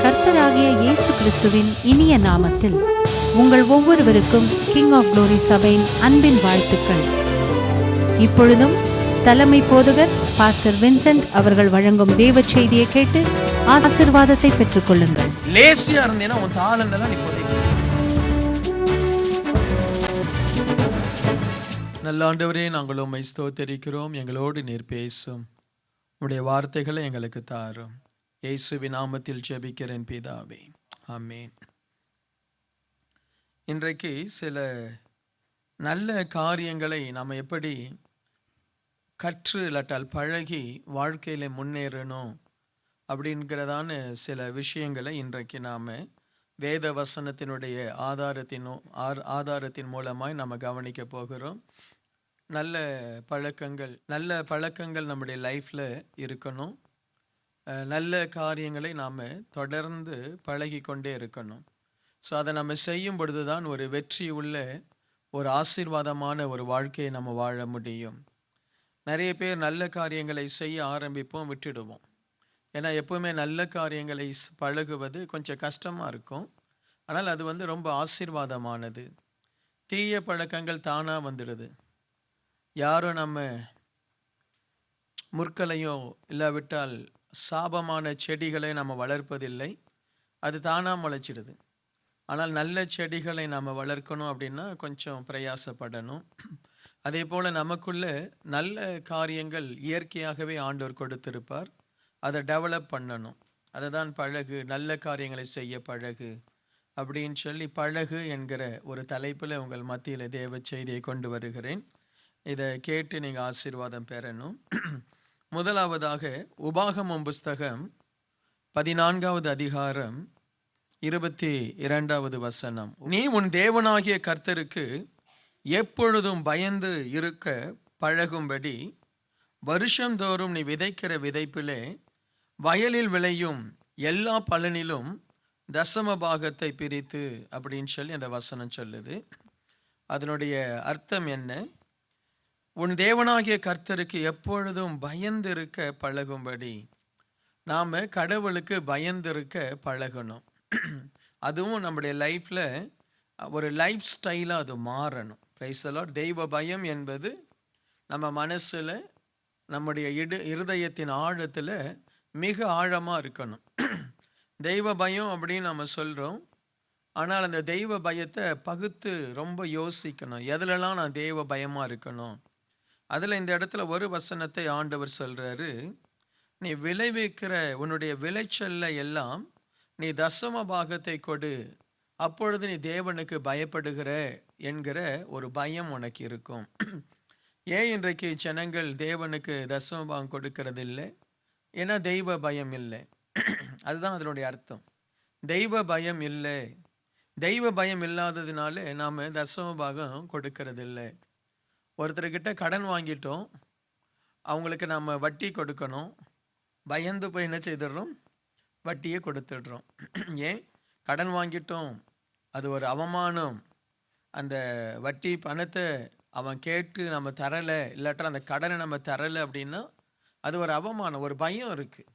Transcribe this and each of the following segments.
கர்த்தராகிய இயேசு கிறிஸ்துவின் இனிய நாமத்தில் உங்கள் ஒவ்வொருவருக்கும் கிங் ஆஃப் குளோரி சபையின் அன்பின் வாழ்த்துக்கள். இப்பொழுதும் தலைமை போதகர் பாஸ்டர் வின்சென்ட் அவர்கள் வழங்கும் தேவ செய்தியை கேட்டு ஆசீர்வாதத்தை பெற்றுக் கொள்ளுங்கள். லேசியா இருந்தேன்னா உன் தாளந்தெல்லாம் நீ போதிக்க. நல்ல ஆண்டவரே, நாங்கள் உம்மை ஸ்தோத்திரிக்கிறோம். எங்களோடு நீர் பேசும் உடைய வார்த்தைகளை எங்களுக்கு தாரும். இயேசுவின் நாமத்தில் ஜெபிக்கிறேன் பிதாவே, ஆமென். இன்றைக்கு சில நல்ல காரியங்களை நாம் எப்படி கற்று இல்லாட்டால் பழகி வாழ்க்கையில் முன்னேறணும் அப்படிங்கிறதான சில விஷயங்களை இன்றைக்கு நாம் வேத வசனத்தினுடைய ஆதாரத்தின் மூலமாய் நம்ம கவனிக்க போகிறோம். நல்ல பழக்கங்கள் நம்முடைய லைஃப்பில் இருக்கணும். நல்ல காரியங்களை நாம் தொடர்ந்து பழகி கொண்டே இருக்கணும். ஸோ அதை நம்ம செய்யும் பொழுது தான் ஒரு வெற்றி உள்ள ஒரு ஆசீர்வாதமான ஒரு வாழ்க்கையை நம்ம வாழ முடியும். நிறைய பேர் நல்ல காரியங்களை செய்ய ஆரம்பிப்போம், விட்டுடுவோம். ஏன்னா எப்பவுமே நல்ல காரியங்களை பழகுவது கொஞ்சம் கஷ்டமாக இருக்கும். ஆனால் அது ரொம்ப ஆசீர்வாதமானது. தீய பழக்கங்கள் தானாக வந்துடுது. யாரும் நம்ம முற்களையோ இல்லாவிட்டால் சாபமான செடிகளை நம்ம வளர்ப்பதில்லை, அது தானாக முளைச்சிடுது. ஆனால் நல்ல செடிகளை நம்ம வளர்க்கணும் அப்படின்னா கொஞ்சம் பிரயாசப்படணும். அதே போல் நமக்குள்ள நல்ல காரியங்கள் இயற்கையாகவே ஆண்டவர் கொடுத்திருப்பார், அதை டெவலப் பண்ணணும். அதை தான் பழகு, நல்ல காரியங்களை செய்ய பழகு அப்படின்னு சொல்லி பழகு என்கிற ஒரு தலைப்பில் உங்கள் மத்தியில் தேவ செய்தியை கொண்டு வருகிறேன். இதை கேட்டு நீங்கள் ஆசீர்வாதம் பெறணும். முதலாவதாக உபாகமம் புஸ்தகம் 14வது அதிகாரம் 22வது வசனம். நீ உன் தேவனாகிய கர்த்தருக்கு எப்பொழுதும் பயந்து இருக்க பழகும்படி வருஷந்தோறும் நீ விதைக்கிற விதைப்பிலே வயலில் விளையும் எல்லா பலனிலும் தசம பாகத்தை பிரித்து அப்படின்னு சொல்லி அந்த வசனம் சொல்லுது. அதனுடைய அர்த்தம் என்ன? உன் தேவனாகிய கர்த்தருக்கு எப்பொழுதும் பயந்திருக்க பழகும்படி நாம் கடவுளுக்கு பயந்திருக்க பழகணும். அதுவும் நம்முடைய லைஃப்பில் ஒரு லைஃப் ஸ்டைலாக அது மாறணும். Price the Lord. தெய்வ பயம் என்பது நம்ம மனசில், நம்முடைய இருதயத்தின் ஆழத்தில் மிக ஆழமாக இருக்கணும். தெய்வ பயம் அப்படின்னு நம்ம சொல்கிறோம். ஆனால் அந்த தெய்வ பயத்தை பகுத்து ரொம்ப யோசிக்கணும். எதுலலாம் நான் தெய்வ பயமாக இருக்கணும். அதில் இந்த இடத்துல ஒரு வசனத்தை ஆண்டவர் சொல்கிறாரு, நீ விளைவிக்கிற உன்னுடைய விளைச்சல்ல எல்லாம் நீ தசம பாகத்தை கொடு, அப்பொழுது நீ தேவனுக்கு பயப்படுகிற என்கிற ஒரு பயம் உனக்கு இருக்கும். ஏன் இன்றைக்கு ஜனங்கள் தேவனுக்கு தசம பாகம் கொடுக்கறது இல்லை? ஏன்னா தெய்வ பயம் இல்லை. அதுதான் அதனுடைய அர்த்தம். தெய்வ பயம் இல்லை. தெய்வ பயம் இல்லாததுனால நாம் தசம பாகம் கொடுக்கறதில்லை. ஒருத்தர்கிட்ட கடன் வாங்கிட்டோம், அவங்களுக்கு நம்ம வட்டி கொடுக்கணும், பயந்து போய் என்ன செய்துடுறோம்? வட்டியை கொடுத்துடுறோம். ஏன்? கடன் வாங்கிட்டோம், அது ஒரு அவமானம். அந்த வட்டி பணத்தை அவன் கேட்டு நம்ம தரலை, இல்லாட்டா அந்த கடனை நம்ம தரலை அப்படின்னா அது ஒரு அவமானம், ஒரு பயம் இருக்குது.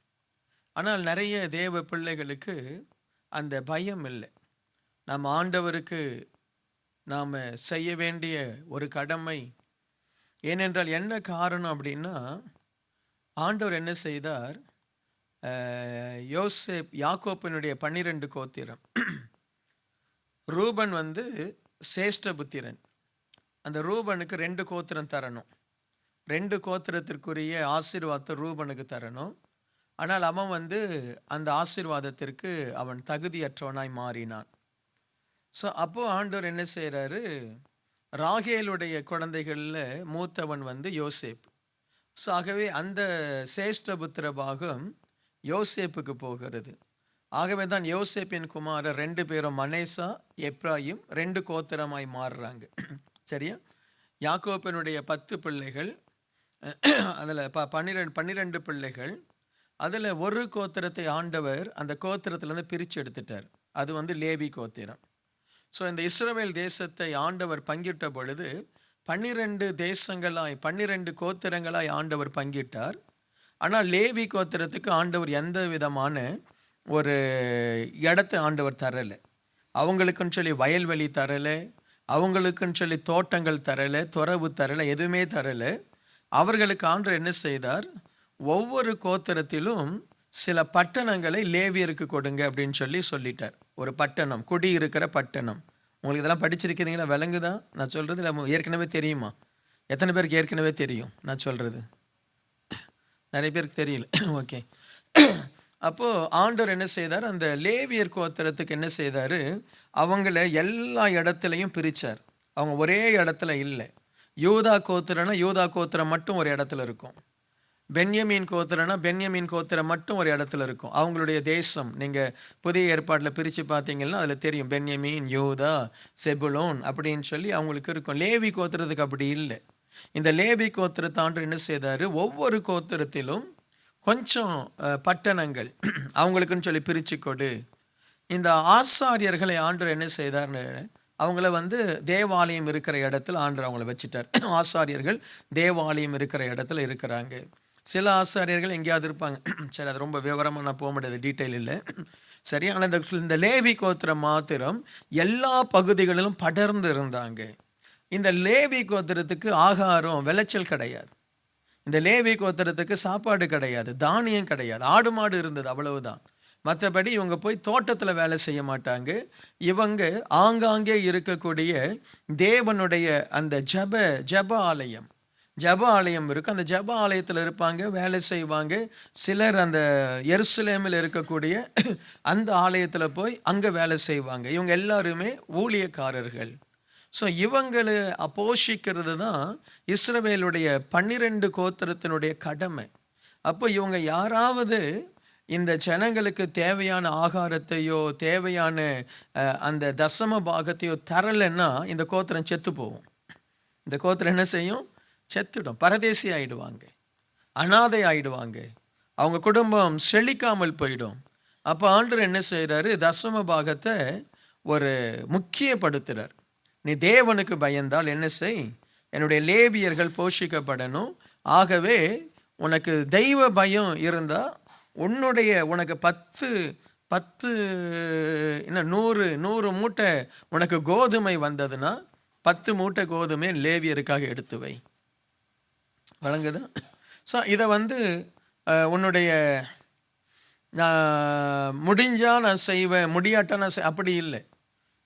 ஆனால் நிறைய தேவ பிள்ளைகளுக்கு அந்த பயம் இல்லை. நம்ம ஆண்டவருக்கு நாம் செய்ய வேண்டிய ஒரு கடமை. ஏனென்றால் என்ன காரணம் அப்படின்னா, ஆண்டவர் என்ன செய்தார்? யாக்கோப்பினுடைய 12 கோத்திரம், ரூபன் சேஷ்ட புத்திரன். அந்த ரூபனுக்கு 2 கோத்திரம் தரணும். 2 கோத்திரத்திற்குரிய ஆசீர்வாதத்தை ரூபனுக்கு தரணும். ஆனால் அவன் அந்த ஆசீர்வாதத்திற்கு அவன் தகுதியற்றவனாய் மாறினான். ஸோ அப்போ ஆண்டவர் என்ன செய்கிறாரு? ராகேலுடைய குழந்தைகளில் மூத்தவன் யோசேப்பு. ஸோ ஆகவே அந்த சேஷ்டபுத்திர பாகம் யோசேப்புக்கு போகிறது. ஆகவே தான் யோசேப்பின் குமாரர் 2 பேரும் மனேசா, எப்ராயிம் 2 கோத்திரமாய் மாறுறாங்க. சரியா? யாக்கோப்பினுடைய 10 பிள்ளைகள், அதில் 12 பிள்ளைகள், அதில் ஒரு கோத்திரத்தை ஆண்டவர் அந்த கோத்திரத்திலேருந்து பிரித்து எடுத்துட்டார். அது லேவி கோத்திரம். ஸோ இந்த இஸ்ரவேல் தேசத்தை ஆண்டவர் பங்கிட்ட பொழுது 12 தேசங்களாய் 12 கோத்திரங்களாய் ஆண்டவர் பங்கிட்டார். ஆனால் லேவி கோத்திரத்துக்கு ஆண்டவர் எந்த விதமான ஒரு இடத்தை ஆண்டவர் தரலை. அவங்களுக்குன்னு சொல்லி வயல்வெளி தரலை, அவங்களுக்குன்னு சொல்லி தோட்டங்கள் தரலை, துறவு தரலை, எதுவுமே தரலை. அவர்களுக்கு ஆண்டவர் என்ன செய்தார், ஒவ்வொரு கோத்திரத்திலும் சில பட்டணங்களை லேவியருக்கு கொடுங்க அப்படின்னு சொல்லிட்டார். ஒரு பட்டணம், குடி இருக்கிற பட்டணம். உங்களுக்கு இதெல்லாம் படிச்சிருக்கிறீங்களா? விளங்குதா நான் சொல்கிறது? இல்லை ஏற்கனவே தெரியுமா? எத்தனை பேருக்கு ஏற்கனவே தெரியும் நான் சொல்கிறது? நிறைய பேருக்கு தெரியல. ஓகே. அப்போது ஆண்டவர் என்ன செய்தார், அந்த லேவியர் கோத்திரத்துக்கு என்ன செய்தார், அவங்கள எல்லா இடத்துலையும் பிரித்தார். அவங்க ஒரே இடத்துல இல்லை. யூதா கோத்திரம்னா யூதா கோத்திரம் மட்டும் ஒரு இடத்துல இருக்கும். பென்யமீன் கோத்திரம்னா பென்யமீன் கோத்திரம் மட்டும் ஒரு இடத்துல இருக்கும். அவங்களுடைய தேசம் நீங்கள் புதிய ஏற்பாட்டில் பிரித்து பார்த்தீங்கன்னா அதில் தெரியும், பென்யமீன், யூதா, செபுலோன் அப்படின்னு சொல்லி அவங்களுக்கு இருக்கும். லேவி கோத்திரத்துக்கு அப்படி இல்லை. இந்த லேவி கோத்திரத்தை ஆண்டவர் என்ன செய்தார், ஒவ்வொரு கோத்திரத்திலும் கொஞ்சம் பட்டணங்கள் அவங்களுக்குன்னு சொல்லி பிரித்து கொடு. இந்த ஆசாரியர்களை ஆண்டவர் என்ன செய்தார்னு, அவங்கள தேவாலயம் இருக்கிற இடத்துல ஆண்டவர் அவங்கள வச்சுட்டார். ஆசாரியர்கள் தேவாலயம் இருக்கிற இடத்துல இருக்கிறாங்க. சில ஆசாரியர்கள் எங்கேயாவது இருப்பாங்க. சரி, அது ரொம்ப விவரமாக நான் போக முடியாது, டீட்டெயில் இல்லை. சரி, ஆனால் இந்த லேவி கோத்திரம் மாத்திரம் எல்லா பகுதிகளிலும் படர்ந்து இருந்தாங்க. இந்த லேவி கோத்திரத்துக்கு ஆகாரம் விளைச்சல் கிடையாது. இந்த லேவி கோத்திரத்துக்கு சாப்பாடு கிடையாது, தானியம் கிடையாது, ஆடு மாடு இருந்தது, அவ்வளவுதான். மற்றபடி இவங்க போய் தோட்டத்தில் வேலை செய்ய மாட்டாங்க. இவங்க ஆங்காங்கே இருக்கக்கூடிய தேவனுடைய அந்த ஜப ஆலயம் இருக்குது. அந்த ஜப ஆலயத்தில் இருப்பாங்க, வேலை செய்வாங்க. சிலர் அந்த எருசலேமில் இருக்கக்கூடிய அந்த ஆலயத்தில் போய் அங்கே வேலை செய்வாங்க. இவங்க எல்லாருமே ஊழியக்காரர்கள். ஸோ இவங்களை போஷிக்கிறது தான் இஸ்ரவேலுடைய 12 கோத்திரத்தினுடைய கடமை. அப்போ இவங்க யாராவது இந்த ஜனங்களுக்கு தேவையான ஆகாரத்தையோ தேவையான அந்த தசம பாகத்தையோ தரலைன்னா இந்த கோத்திரம் செத்து போகும். இந்த கோத்திரம் என்ன செய்யும், செத்துடும், பரதேசி ஆயிடுவாங்க, அனாதை ஆயிடுவாங்க, அவங்க குடும்பம் செழிக்காமல் போயிடும். அப்போ ஆண்டவர் என்ன செய்கிறாரு, தசம பாகத்தை ஒரு முக்கியப்படுத்துகிறார். நீ தேவனுக்கு பயந்தால் என்ன செய், என்னுடைய லேவியர்கள் போஷிக்கப்படணும். ஆகவே உனக்கு தெய்வ பயம் இருந்தால் உனக்கு 10 இன்னும் 100 மூட்டை உனக்கு கோதுமை வந்ததுன்னா 10 மூட்டை கோதுமை லேவியருக்காக எடுத்து வை. வழங்குதா? ஸோ இதை உன்னுடைய முடிஞ்சா நான் செய்வேன், முடியாட்டா நான் அப்படி இல்லை.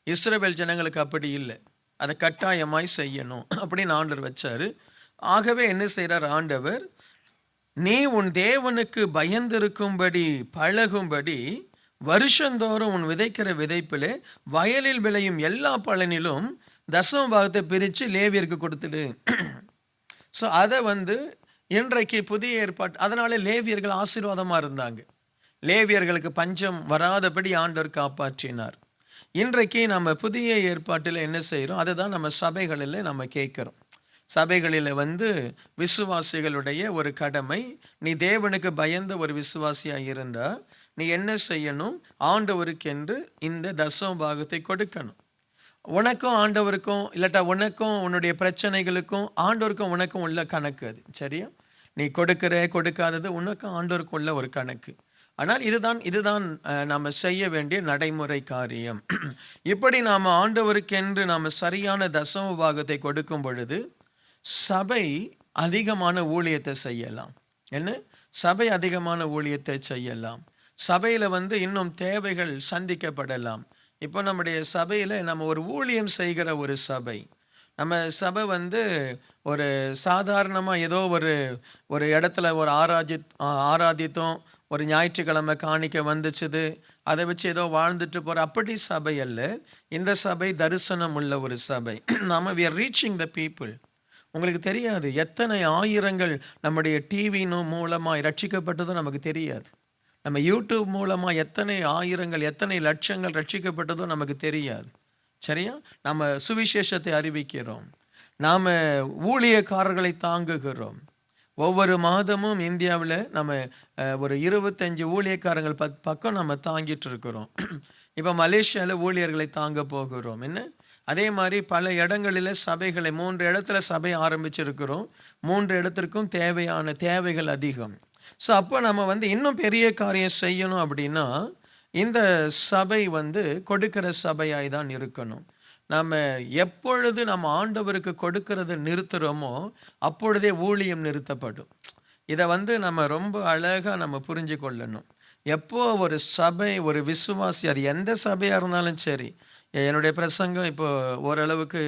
இஸ்ரவேல் ஜனங்களுக்கு அப்படி இல்லை, அதை கட்டாயமாய் செய்யணும் அப்படின்னு ஆண்டவர் வச்சார். ஆகவே என்ன செய்கிறார் ஆண்டவர், நீ உன் தேவனுக்கு பயந்திருக்கும்படி பழகும்படி வருஷந்தோறும் உன் விதைக்கிற விதைப்பிலே வயலில் விளையும் எல்லா பலனிலும் தசம பாகத்தை பிரித்து லேவியருக்கு கொடுத்துடு. ஸோ அதை இன்றைக்கு புதிய ஏற்பாட்டு, அதனால லேவியர்கள் ஆசீர்வாதமாக இருந்தாங்க. லேவியர்களுக்கு பஞ்சம் வராதபடி ஆண்டவர் காப்பாற்றினார். இன்றைக்கு நம்ம புதிய ஏற்பாட்டில் என்ன செய்கிறோம், அதை தான் நம்ம சபைகளில் நம்ம கேட்குறோம். சபைகளில் விசுவாசிகளுடைய ஒரு கடமை, நீ தேவனுக்கு பயந்த ஒரு விசுவாசியாக இருந்தால் நீ என்ன செய்யணும், ஆண்டவருக்கென்று இந்த தசம பாகத்தை கொடுக்கணும். உனக்கும் ஆண்டவருக்கும், இல்லாட்டா உனக்கும் உன்னுடைய பிரச்சனைகளுக்கும் ஆண்டவருக்கும் உனக்கும் உள்ள கணக்கு அது. சரியா? நீ கொடுக்காதது உனக்கும் ஆண்டவருக்கும் உள்ள ஒரு கணக்கு. ஆனால் இதுதான் நாம் செய்ய வேண்டிய நடைமுறை காரியம். இப்படி நாம் ஆண்டவருக்கென்று நாம் சரியான தசம பாகத்தை கொடுக்கும் பொழுது சபை அதிகமான ஊழியத்தை செய்யலாம். என்ன? சபை அதிகமான ஊழியத்தை செய்யலாம். சபையில் இன்னும் தேவைகள் சந்திக்கப்படலாம். இப்போ நம்முடைய சபையில் நம்ம ஒரு ஊழியம் செய்கிற ஒரு சபை. நம்ம சபை ஒரு சாதாரணமாக ஏதோ ஒரு இடத்துல ஒரு ஆராதித்தோம், ஒரு ஞாயிற்றுக்கிழமை காணிக்க வந்துச்சுது, அதை வச்சு ஏதோ வாழ்ந்துட்டு போகிற அப்படி சபை அல்ல. இந்த சபை தரிசனம் உள்ள ஒரு சபை. நம்ம we are reaching the people. உங்களுக்கு தெரியாது எத்தனை ஆயிரங்கள் நம்முடைய டிவியின் மூலமாக ரட்சிக்கப்பட்டதும் நமக்கு தெரியாது. நம்ம யூடியூப் மூலமாக எத்தனை ஆயிரங்கள் எத்தனை லட்சங்கள் ரட்சிக்கப்பட்டதும் நமக்கு தெரியாது. சரியா? நம்ம சுவிசேஷத்தை அறிவிக்கிறோம், நாம் ஊழியக்காரர்களை தாங்குகிறோம். ஒவ்வொரு மாதமும் இந்தியாவில் நம்ம ஒரு 25 ஊழியக்காரங்கள் பக்கம் நம்ம தாங்கிட்டு இருக்கிறோம். இப்போ மலேசியாவில் ஊழியர்களை தாங்க போகிறோம். என்ன? அதே மாதிரி பல இடங்களில் சபைகளை 3 இடத்துல சபை ஆரம்பிச்சிருக்கிறோம். 3 இடத்திற்கும் தேவைகள் அதிகம். ஸோ அப்போ நம்ம வந்து இன்னும் பெரிய காரியம் செய்யணும் அப்படின்னா இந்த சபை வந்து கொடுக்கிற சபையாய் தான் இருக்கணும். நம்ம எப்பொழுது நம்ம ஆண்டவருக்கு கொடுக்கறத நிறுத்துகிறோமோ அப்பொழுதே ஊழியம் நிறுத்தப்படும். இதை வந்து நம்ம ரொம்ப அழகாக நம்ம புரிஞ்சு கொள்ளணும். எப்போ ஒரு சபை, ஒரு விசுவாசி, அது எந்த சபையாக இருந்தாலும் சரி, என்னுடைய பிரசங்கம் இப்போ ஓரளவுக்கு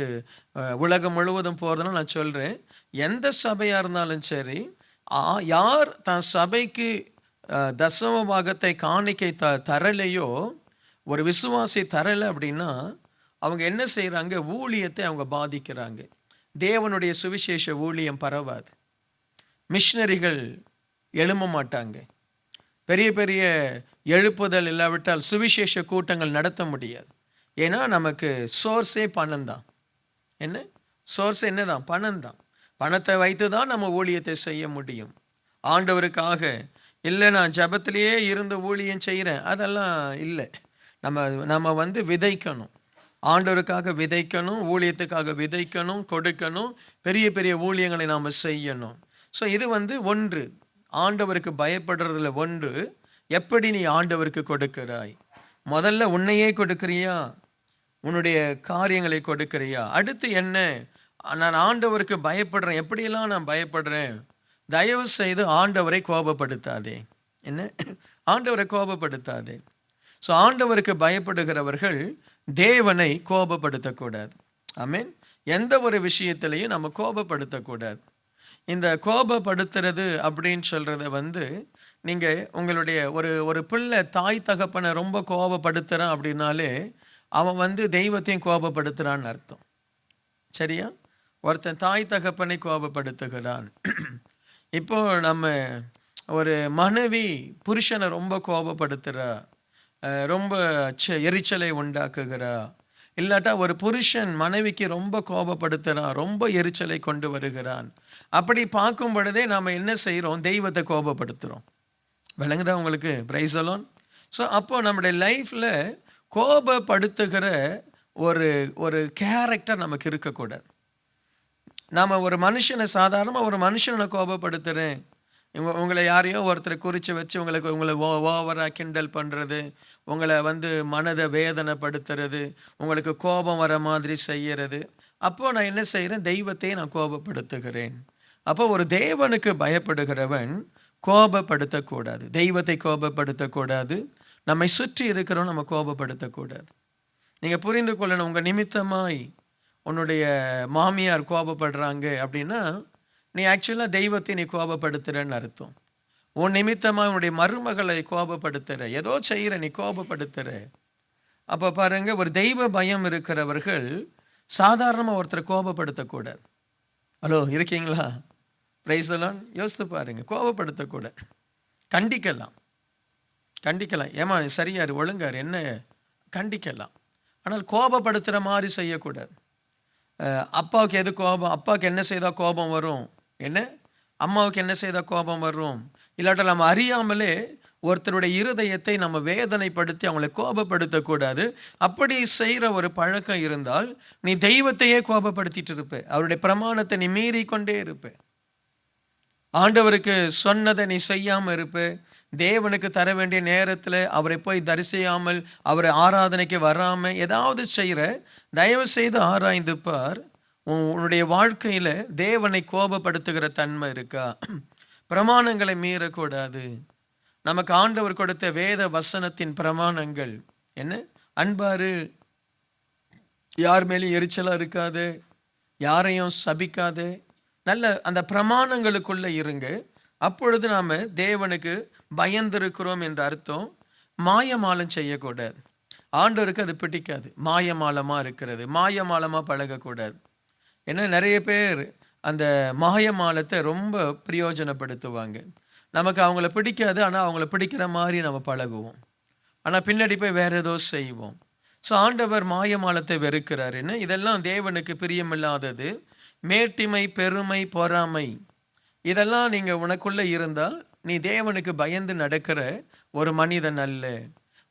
உலகம் முழுவதும் போகிறதுனா நான் சொல்கிறேன், எந்த சபையாக இருந்தாலும் சரி, யார் தன் சபைக்கு தசம பாகத்தை காணிக்கை தரலையோ, ஒரு விசுவாசி தரலை அப்படின்னா அவங்க என்ன செய்கிறாங்க, ஊழியத்தை அவங்க பாதிக்கிறாங்க. தேவனுடைய சுவிசேஷ ஊழியம் பரவாது. மிஷினரிகள் எழும்ப மாட்டாங்க. பெரிய பெரிய எழுப்புதல் இல்லாவிட்டால் சுவிசேஷ கூட்டங்கள் நடத்த முடியாது. ஏன்னா நமக்கு சோர்ஸே பணம் தான். என்ன சோர்ஸ்? என்னதான்? பணம் தான். பணத்தை வைத்து தான் நம்ம ஊழியத்தை செய்ய முடியும். ஆண்டவருக்காக இல்லை நான் ஜபத்திலேயே இருந்து ஊழியம் செய்கிறேன், அதெல்லாம் இல்லை. நம்ம வந்து விதைக்கணும். ஆண்டவருக்காக விதைக்கணும், ஊழியத்துக்காக விதைக்கணும், கொடுக்கணும், பெரிய பெரிய ஊழியங்களை நாம் செய்யணும். ஸோ இது வந்து ஒன்று, ஆண்டவருக்கு பயப்படுறதுல ஒன்று. எப்படி நீ ஆண்டவருக்கு கொடுக்கிறாய்? முதல்ல உன்னையே கொடுக்கிறியா? உன்னுடைய காரியங்களை கொடுக்கிறியா? அடுத்து என்ன? நான் ஆண்டவருக்கு பயப்படுறேன். எப்படியெல்லாம் நான் பயப்படுறேன்? தயவு செய்து ஆண்டவரை கோபப்படுத்தாதே. என்ன? ஆண்டவரை கோபப்படுத்தாதே. ஸோ ஆண்டவருக்கு பயப்படுகிறவர்கள் தேவனை கோபப்படுத்தக்கூடாது. ஆமென். எந்த ஒரு விஷயத்திலையும் நம்ம கோபப்படுத்தக்கூடாது. இந்த கோபப்படுத்துறது அப்படின்னு சொல்கிறத வந்து நீங்கள் உங்களுடைய ஒரு பிள்ளை தாய் தகப்பனை ரொம்ப கோபப்படுத்துகிறான் அப்படின்னாலே அவன் வந்து தெய்வத்தையும் கோபப்படுத்துகிறான்னு அர்த்தம். சரியா? ஒருத்தன் தாய் தகப்பனை கோபப்படுத்துகிறான். இப்போ நம்ம ஒரு மனைவி புருஷனை ரொம்ப கோபப்படுத்துகிறா, ரொம்ப எரிச்சலை உண்டாக்குகிறா, இல்லாட்டா ஒரு புருஷன் மனைவிக்கு ரொம்ப கோபப்படுத்துகிறான், ரொம்ப எரிச்சலை கொண்டு வருகிறான். அப்படி பார்க்கும் பொழுதே நாம் என்ன செய்கிறோம்? தெய்வத்தை கோபப்படுத்துகிறோம். விளங்குதா உங்களுக்கு? Price alone. ஸோ அப்போ நம்முடைய லைஃப்பில் கோபப்படுத்துகிற ஒரு கேரக்டர் நமக்கு இருக்கக்கூடாது. நாம் ஒரு மனுஷனை சாதாரணமாக ஒரு மனுஷனை கோபப்படுத்துகிறேன், உங்களை யாரையோ ஒருத்தரை குறித்து வச்சு உங்களை ஓவராக கிண்டல் பண்ணுறது, உங்களை வந்து மனதை வேதனைப்படுத்துறது, உங்களுக்கு கோபம் வர மாதிரி செய்கிறது. அப்போது நான் என்ன செய்கிறேன்? தெய்வத்தையே நான் கோபப்படுத்துகிறேன். அப்போ ஒரு தேவனுக்கு பயப்படுகிறவன் கோபப்படுத்தக்கூடாது, தெய்வத்தை கோபப்படுத்தக்கூடாது, நம்மை சுற்றி இருக்கிறோம் நம்ம கோபப்படுத்தக்கூடாது. நீங்கள் புரிந்து கொள்ளணும், உங்கள் நிமித்தமாய் உன்னுடைய மாமியார் கோபப்படுறாங்க அப்படின்னா நீ ஆக்சுவலாக தெய்வத்தை நீ கோபப்படுத்துகிறன்னு அர்த்தம். உன் நிமித்தமாக உன்னுடைய மருமகளை கோபப்படுத்துகிற, ஏதோ செய்கிற, நீ கோபப்படுத்துகிற. அப்போ பாருங்க, ஒரு தெய்வ பயம் இருக்கிறவர்கள் சாதாரணமாக ஒருத்தரை கோபப்படுத்தக்கூடாது. ஹலோ, இருக்கீங்களா? பிரைஸ் எல்லாம் யோசித்து பாருங்க. கோபப்படுத்தக்கூடாது. கண்டிக்கலாம். ஏமா சரியாரு, ஒழுங்காரு, என்ன கண்டிக்கலாம். ஆனால் கோபப்படுத்துகிற மாதிரி செய்யக்கூடாது. அப்பாவுக்கு எது கோபம்? அப்பாவுக்கு என்ன செய்தால் கோபம் வரும்? என்ன? அம்மாவுக்கு என்ன செய்தால் கோபம் வரும்? இல்லாட்ட நம்ம அறியாமலே ஒருத்தருடைய இருதயத்தை நம்ம வேதனைப்படுத்தி அவங்களை கோபப்படுத்தக்கூடாது. அப்படி செய்கிற ஒரு பழக்கம் இருந்தால் நீ தெய்வத்தையே கோபப்படுத்திட்டு இருப்ப, அவருடைய பிரமாணத்தை நீ மீறி கொண்டே இருப்ப, ஆண்டவருக்கு சொன்னதை நீ செய்யாமல் இருப்ப, தேவனுக்கு தர வேண்டிய நேரத்தில் அவரை போய் தரிசியாமல், அவரை ஆராதனைக்கு வராமல் ஏதாவது செய்கிற. தயவு செய்து ஆராய்ந்து பார், உன்னுடைய வாழ்க்கையில் தேவனை கோபப்படுத்துகிற தன்மை இருக்கா? பிரமாணங்களை மீறக்கூடாது. நமக்கு ஆண்டவர் கொடுத்த வேத வசனத்தின் பிரமாணங்கள் என்ன? அன்பாரு, யார் மேலேயும் எரிச்சலாக இருக்காது, யாரையும் சபிக்காது, நல்ல அந்த பிரமாணங்களுக்குள்ளே இருங்க. அப்பொழுது நாம் தேவனுக்கு பயந்திருக்கிறோம் என்ற அர்த்தம். மாயமாலம் செய்யக்கூடாது. ஆண்டவருக்கு அது பிடிக்காது, மாயமாலமாக இருக்கிறது. மாயமாலமாக பழகக்கூடாது. ஏன்னா நிறைய பேர் அந்த மாயமாலத்தை ரொம்ப பிரயோஜனப்படுத்துவாங்க. நமக்கு அவங்கள பிடிக்காது, ஆனால் அவங்கள பிடிக்கிற மாதிரி நம்ம பழகுவோம், ஆனால் பின்னாடி போய் வேற ஏதோ செய்வோம். ஸோ ஆண்டவர் மாயமாலத்தை வெறுக்கிறாருன்னு. இதெல்லாம் தேவனுக்கு பிரியமில்லாதது. மேட்டிமை, பெருமை, பொறாமை, இதெல்லாம் நீங்கள் உனக்குள்ளே இருந்தால் நீ தேவனுக்கு பயந்து நடக்கிற ஒரு மனிதன் அல்ல.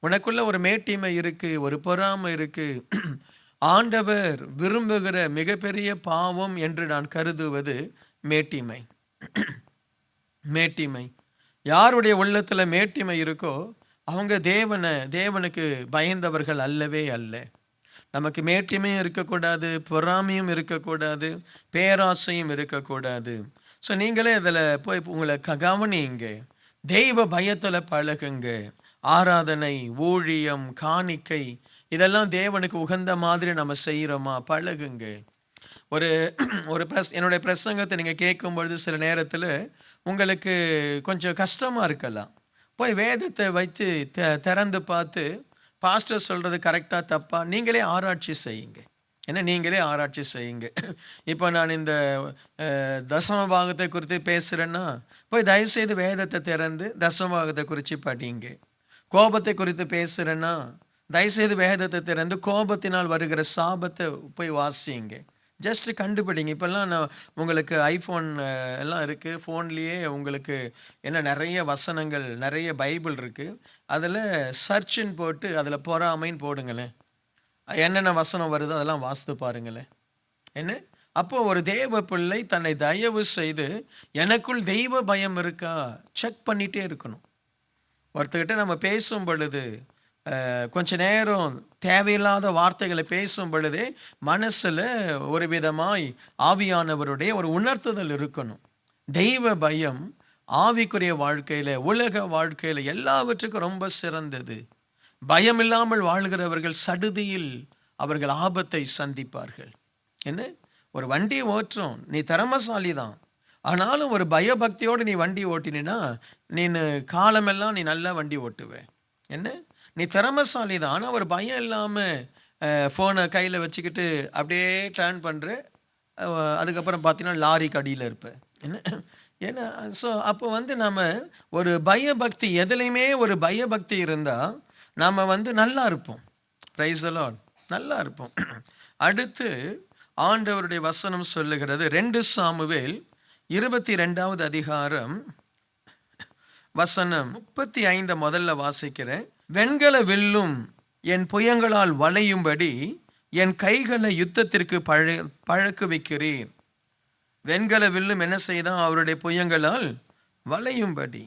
உனக்குள்ள ஒரு மேட்டிமை இருக்குது, ஒரு பொறாமை இருக்குது. ஆண்டவர் விரும்புகிற மிகப்பெரிய பாவம் என்று நான் கருதுவது மேட்டிமை. யாருடைய உள்ளத்தில் மேட்டிமை இருக்கோ அவங்க தேவனுக்கு பயந்தவர்கள் அல்லவே அல்ல. நமக்கு மேட்டிமையும் இருக்கக்கூடாது, பொறாமையும் இருக்கக்கூடாது, பேராசையும் இருக்கக்கூடாது. ஸோ நீங்களே அதில் போய் உங்களை கவனிங்க, தெய்வ பயத்தில் பழகுங்க. ஆராதனை, ஊழியம், காணிக்கை இதெல்லாம் தேவனுக்கு உகந்த மாதிரி நம்ம செய்கிறோமா, பழகுங்க. ஒரு என்னுடைய பிரசங்கத்தை நீங்கள் கேட்கும் பொழுது சில நேரத்தில் உங்களுக்கு கொஞ்சம் கஷ்டமாக இருக்கலாம். போய் வேதத்தை வச்சு திறந்து பார்த்து பாஸ்டர் சொல்கிறது கரெக்டாக தப்பா நீங்களே ஆராய்ச்சி செய்யுங்க. நீங்களே ஆராய்ச்சி செய்யுங்க. இப்போ நான் இந்த தசம பாகத்தை குறித்து பேசுகிறேன்னா போய் தயவுசெய்து வேதத்தை திறந்து தசம பாகத்தை குறித்து படிங்க. கோபத்தை குறித்து பேசுகிறேன்னா தயவுசெய்து வேதத்தை திறந்து கோபத்தினால் வருகிற சாபத்தை போய் வாசிங்க. ஜஸ்ட் கண்டுபிடிங்க. இப்போல்லாம் நான் உங்களுக்கு ஐஃபோன் எல்லாம் இருக்குது, ஃபோன்லேயே உங்களுக்கு நிறைய வசனங்கள், நிறைய பைபிள் இருக்குது. அதில் சர்ச்சுன்னு போட்டு அதில் பொறாமைன்னு போடுங்களேன், என்னென்ன வசனம் வருதோ அதெல்லாம் வாசித்து பாருங்களேன். அப்போது ஒரு தேவ பிள்ளை தன்னை தயவு செய்து எனக்குள் தெய்வ பயம் இருக்கா செக் பண்ணிகிட்டே இருக்கணும். ஒருத்தர்கிட்ட நம்ம பேசும் பொழுது கொஞ்ச நேரம் தேவையில்லாத வார்த்தைகளை பேசும் பொழுதே மனசில் ஒரு விதமாய் ஆவியானவருடைய ஒரு உணர்த்துதல் இருக்கணும். தெய்வ பயம் ஆவிக்குரிய வாழ்க்கையில், உலக வாழ்க்கையில் எல்லாவற்றுக்கும் ரொம்ப சிறந்தது. பயம் இல்லாமல் வாழ்கிறவர்கள் சடுதியில் அவர்கள் ஆபத்தை சந்திப்பார்கள். ஒரு வண்டியை ஓட்டுறோம், நீ திறமசாலி தான், ஆனாலும் ஒரு பயபக்தியோடு நீ வண்டி ஓட்டினா நீ காலமெல்லாம் நீ நல்லா வண்டி ஓட்டுவேன். நீ திறமசாலி தான், ஆனால் ஒரு பயம் இல்லாமல் ஃபோனை கையில் வச்சுக்கிட்டு அப்படியே டர்ன் பண்ணுற, அதுக்கப்புறம் பார்த்தீங்கன்னா லாரிக்கு அடியில் இருப்பேன். ஸோ அப்போ நம்ம ஒரு பயபக்தி, எதுலேயுமே ஒரு பயபக்தி இருந்தால் நாம் நல்லா இருப்போம். பிரைஸ் தி லார்ட், நல்லா இருப்போம். அடுத்து ஆண்டவருடைய வசனம் சொல்லுகிறது, 2 சாமுவேல் 22வது அதிகாரம் வசனம் 35 முதல்ல வாசிக்கிறேன். வெண்கல வில்லும் என் புயங்களால் வளையும்படி என் கைகளை யுத்தத்திற்கு பழக்குவிக்கிறீர். வெண்கல வில்லும் என்ன செய்தான்? அவருடைய புயங்களால் வளையும்படி.